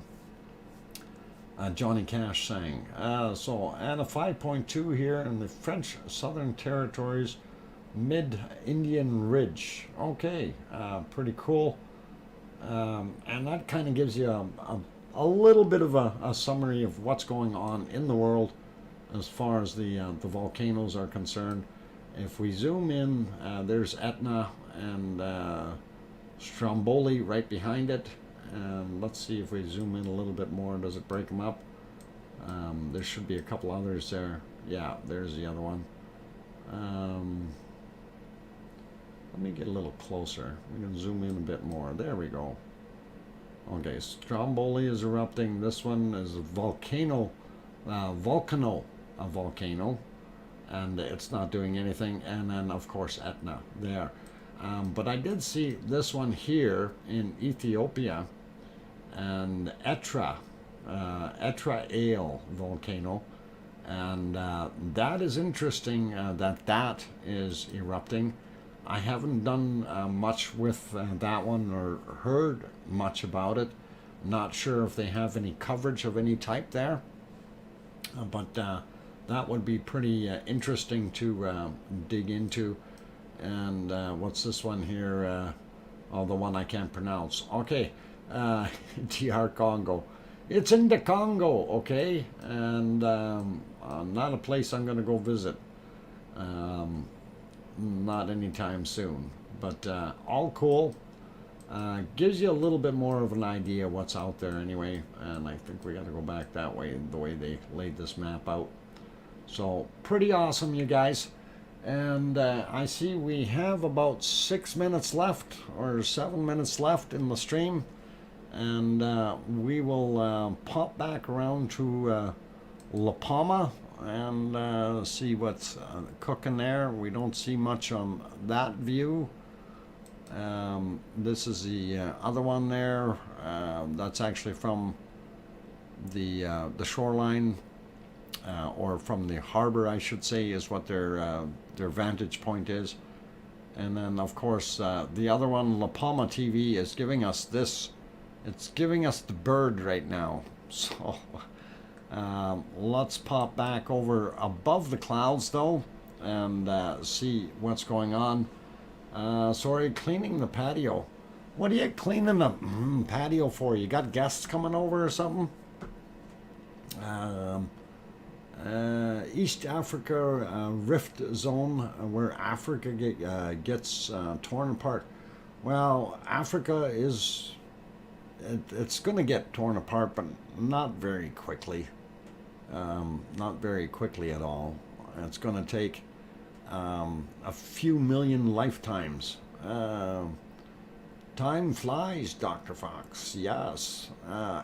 Johnny Cash sang. So, and a 5.2 here in the French Southern Territories, Mid-Indian Ridge. Okay, pretty cool. And that kind of gives you a little bit of a summary of what's going on in the world as far as the volcanoes are concerned. If we zoom in, there's Etna and Stromboli right behind it. And let's see if we zoom in a little bit more. Does it break them up? There should be a couple others there. Yeah, there's the other one. Let me get a little closer. We can zoom in a bit more. There we go. Okay, Stromboli is erupting. This one is a volcano, a volcano, and it's not doing anything. And then, of course, Etna there. But I did see this one here in Ethiopia, and Etra Ale volcano, and that is interesting that is erupting. I haven't done much with that one or heard much about it. Not sure if they have any coverage of any type there, but that would be pretty interesting to dig into. And what's this one here? Oh, the one I can't pronounce. Okay, DR Congo. It's in the Congo, okay? And not a place I'm going to go visit. Not anytime soon. But all cool. Gives you a little bit more of an idea what's out there anyway. And I think we got to go back that way, the way they laid this map out. So, pretty awesome, you guys. And I see we have about 6 minutes left, or 7 minutes left in the stream. And we will pop back around to La Palma and see what's cooking there. We don't see much on that view. This is the other one there. That's actually from the shoreline, or from the harbor, I should say, is what their vantage point is. And then, of course, the other one, La Palma TV, is giving us this. It's giving us the bird right now. So let's pop back over above the clouds, though, and see what's going on. Sorry, cleaning the patio. What are you cleaning the patio for? You got guests coming over or something? Um, East Africa rift zone where Africa gets torn apart. Well, Africa is it's going to get torn apart, but not very quickly. Not very quickly at all. It's going to take a few million lifetimes. Time flies, Dr. Fox. Yes,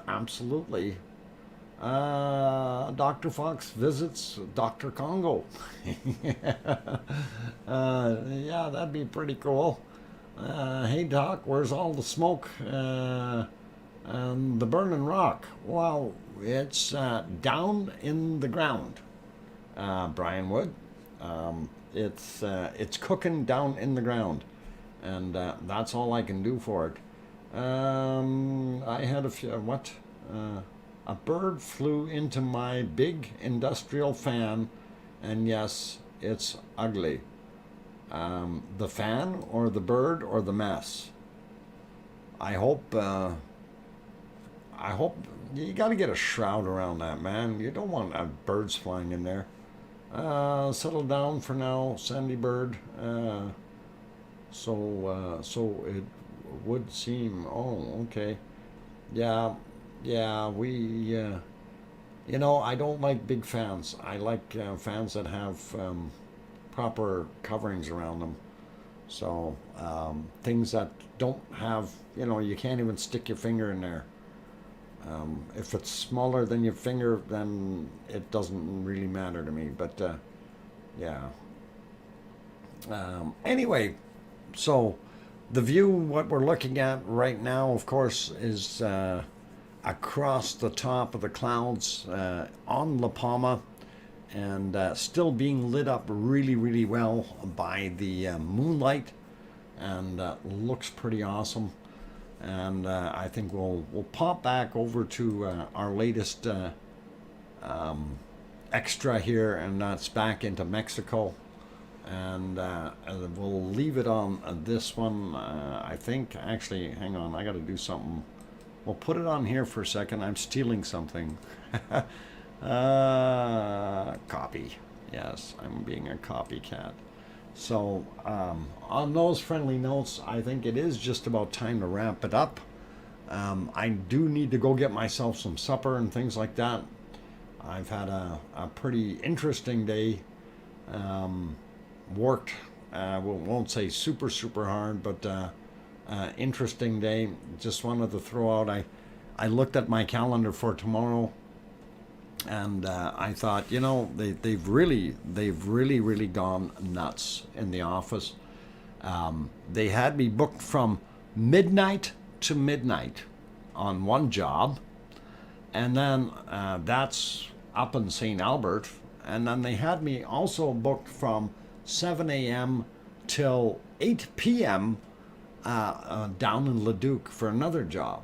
absolutely. Dr. Fox visits Dr. Congo. Yeah, that'd be pretty cool. Hey, Doc, where's all the smoke and the burning rock? Well, it's down in the ground, Brian Wood. It's cooking down in the ground, and that's all I can do for it. I had a few, what? A bird flew into my big industrial fan, and yes, it's ugly. The fan or the bird or the mess? I hope you got to get a shroud around that, man. You don't want birds flying in there. Settle down for now, Sandy Bird. So it would seem. Oh, okay. Yeah, yeah. I don't like big fans. I like fans that have proper coverings around them. So things that don't have, you can't even stick your finger in there. If it's smaller than your finger, then it doesn't really matter to me. But yeah. Anyway, so the view, what we're looking at right now, of course, is across the top of the clouds on La Palma, and still being lit up really, really well by the moonlight, and looks pretty awesome. And I think we'll pop back over to our latest extra here, and that's back into Mexico. And we'll leave it on this one. I think, actually, hang on, I got to do something. We'll put it on here for a second. I'm stealing something. Copy. Yes, I'm being a copycat. So, on those friendly notes, I think it is just about time to wrap it up. I do need to go get myself some supper and things like that. I've had a pretty interesting day. Worked, won't say super, super hard, but interesting day. Just wanted to throw out, I looked at my calendar for tomorrow, and I thought, they've really gone nuts in the office. They had me booked from midnight to midnight on one job, and then that's up in St. Albert, and then they had me also booked from 7 a.m. till 8 p.m. Down in Leduc for another job.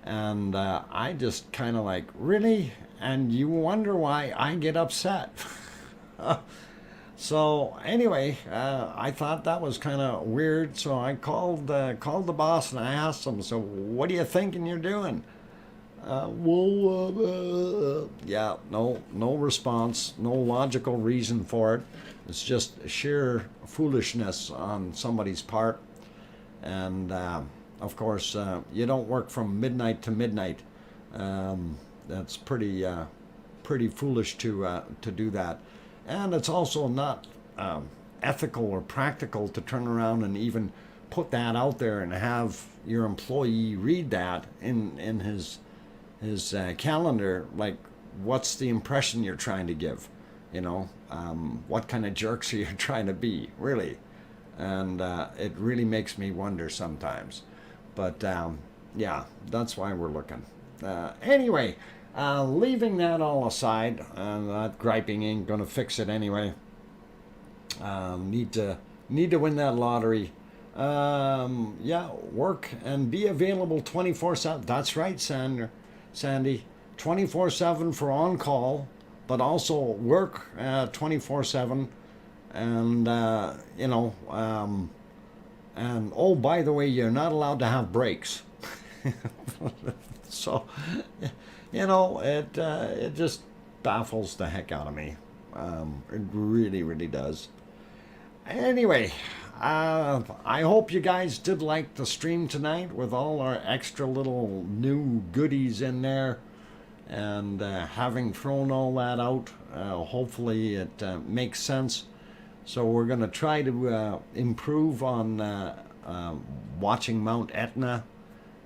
And I just kind of like, really? And you wonder why I get upset. So anyway, I thought that was kind of weird. So I called the boss and I asked him, so what are you thinking you're doing? Yeah, no response, no logical reason for it. It's just sheer foolishness on somebody's part. And of course, you don't work from midnight to midnight. That's pretty foolish to do that. And it's also not ethical or practical to turn around and even put that out there and have your employee read that in his calendar. Like, what's the impression you're trying to give? What kind of jerks are you trying to be, really? And it really makes me wonder sometimes. But yeah, that's why we're looking. Anyway, leaving that all aside, that griping ain't gonna fix it anyway. Need to win that lottery. Yeah, work and be available 24/7. That's right, Sandy. 24/7 for on call, but also work 24/7, and And oh, by the way, you're not allowed to have breaks. So, it just baffles the heck out of me. It really, really does. Anyway, I hope you guys did like the stream tonight with all our extra little new goodies in there. And having thrown all that out, hopefully it makes sense. So we're going to try to improve on watching Mount Etna,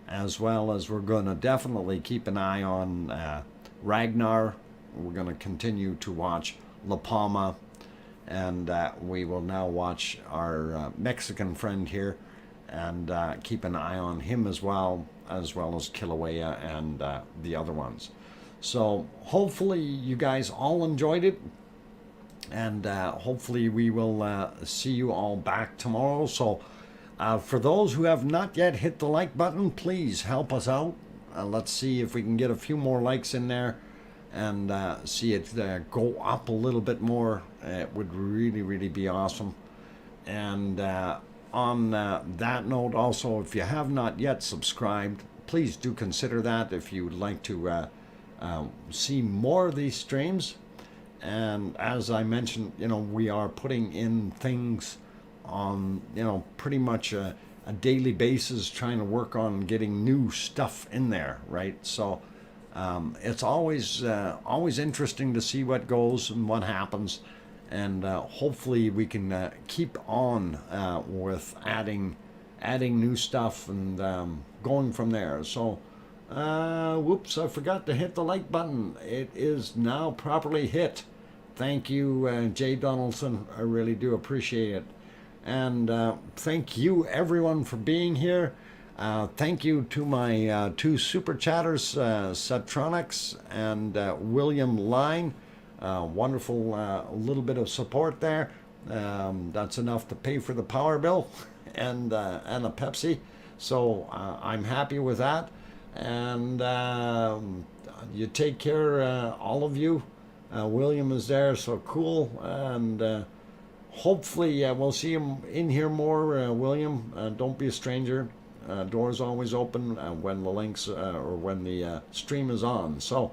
as well as we're going to definitely keep an eye on Ragnar. We're going to continue to watch La Palma, and we will now watch our Mexican friend here and keep an eye on him as well as Kilauea and the other ones. So hopefully you guys all enjoyed it, and hopefully we will see you all back tomorrow. So for those who have not yet hit the like button, please help us out. Let's see if we can get a few more likes in there and see it go up a little bit more. It would really, really be awesome. And on that note, also, if you have not yet subscribed, please do consider that if you'd like to see more of these streams. And as I mentioned, we are putting in things on, pretty much a daily basis, trying to work on getting new stuff in there, right? So it's always interesting to see what goes and what happens, and hopefully we can keep on with adding new stuff and going from there. So whoops, I forgot to hit the like button. It is now properly hit. Thank you, Jay Donaldson. I really do appreciate it. And thank you, everyone, for being here. Thank you to my two super chatters, Septronics and William Line. Wonderful little bit of support there. That's enough to pay for the power bill and a Pepsi. So I'm happy with that. And you take care, all of you. William is there, so cool. And hopefully we'll see him in here more. William, don't be a stranger. Doors always open when the links or when the stream is on. So,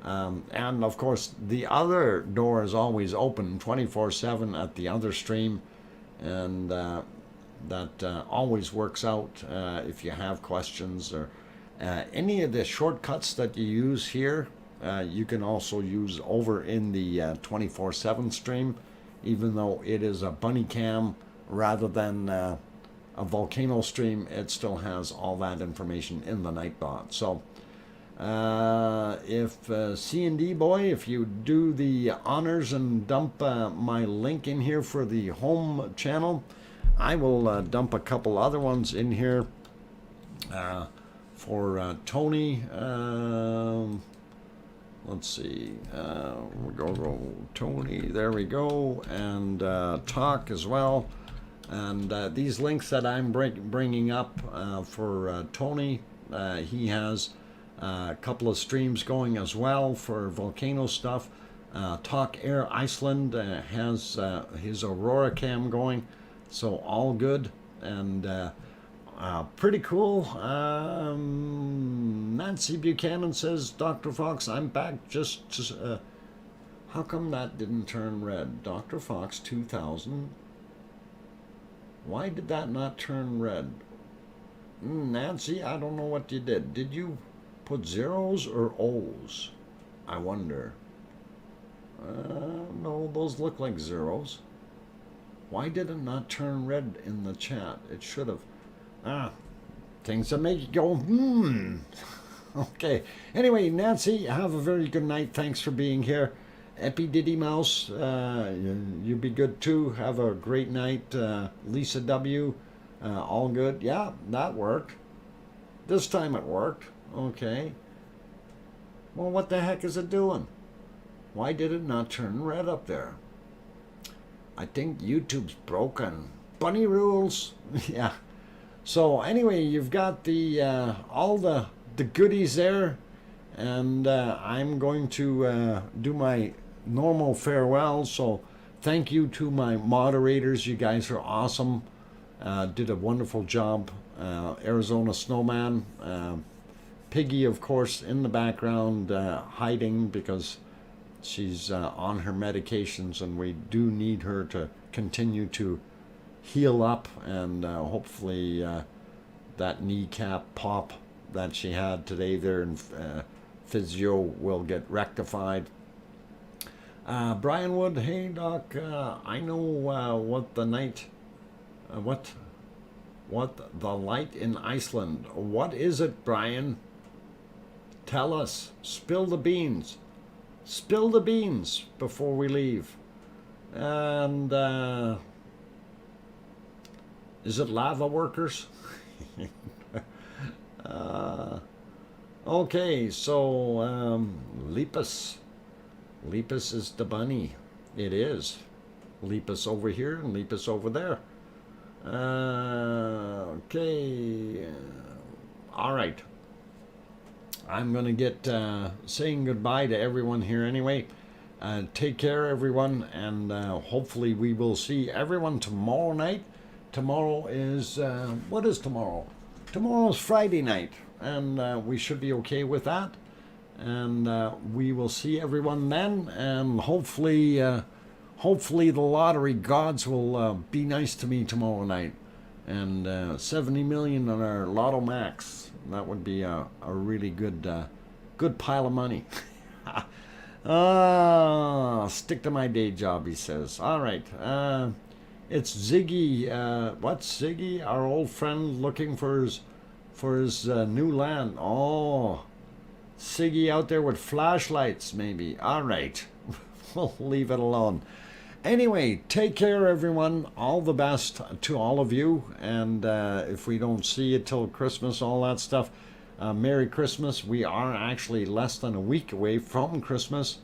and of course, the other door is always open 24/7 at the other stream, and that always works out if you have questions or any of the shortcuts that you use here. You can also use over in the 24/7 stream, even though it is a bunny cam rather than a volcano stream. It still has all that information in the Nightbot. So if C&D boy, if you do the honors and dump my link in here for the home channel, I will dump a couple other ones in here for Tony. Let's see, we go Tony, there we go, and Talk as well. And these links that I'm bringing up for Tony, he has a couple of streams going as well for volcano stuff. Talk Air Iceland has his Aurora cam going, so all good. And pretty cool. Nancy Buchanan says, Dr. Fox, I'm back just how come that didn't turn red? DrFox2000, why did that not turn red? Nancy, I don't know what you did. Did you put zeros or O's? I wonder. No, those look like zeros. Why did it not turn red in the chat? It should have. Things that make you go, Okay. Anyway, Nancy, have a very good night. Thanks for being here. Epi Diddy Mouse, you be good too. Have a great night. Lisa W, all good. Yeah, that worked. This time it worked. Okay. Well, what the heck is it doing? Why did it not turn red up there? I think YouTube's broken. Bunny rules. Yeah. So anyway, you've got the all the goodies there, and I'm going to do my normal farewell. So thank you to my moderators. You guys are awesome. did a wonderful job. Arizona Snowman. Piggy, of course, in the background, hiding because she's on her medications, and we do need her to continue to heal up, and hopefully that kneecap pop that she had today there in physio will get rectified. Brian Wood, hey Doc, I know what the light in Iceland. What is it, Brian? Tell us. Spill the beans. Spill the beans before we leave. And is it lava workers? Okay, so Lepus. Lepus is the bunny. It is. Lepus over here and Lepus over there. Okay. All right. I'm going to get saying goodbye to everyone here anyway. Take care, everyone, and hopefully we will see everyone tomorrow night. Tomorrow is, what is tomorrow? Tomorrow's Friday night, and we should be okay with that. And we will see everyone then, and hopefully the lottery gods will be nice to me tomorrow night. And 70 million on our Lotto Max. That would be a really good pile of money. Stick to my day job, he says. All right. It's Ziggy. What's Ziggy? Our old friend looking for his new land. Oh, Ziggy out there with flashlights, maybe. All right. We'll leave it alone. Anyway, take care, everyone. All the best to all of you. And if we don't see you till Christmas, all that stuff, Merry Christmas. We are actually less than a week away from Christmas.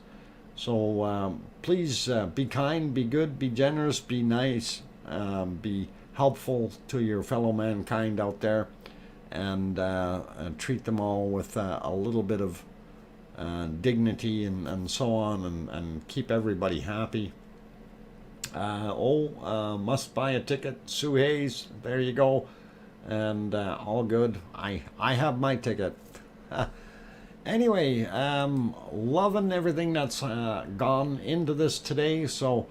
So please be kind, be good, be generous, be nice, be helpful to your fellow mankind out there, and treat them all with a little bit of dignity and so on, and keep everybody happy. Must buy a ticket, Sue Hayes, there you go, and all good. I have my ticket. Anyway, loving everything that's gone into this today, so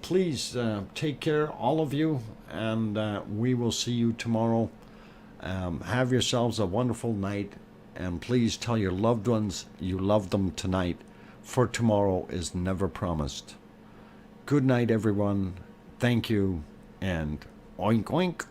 please take care, all of you, and we will see you tomorrow. Have yourselves a wonderful night, and please tell your loved ones you love them tonight, for tomorrow is never promised. Good night, everyone. Thank you, and oink oink.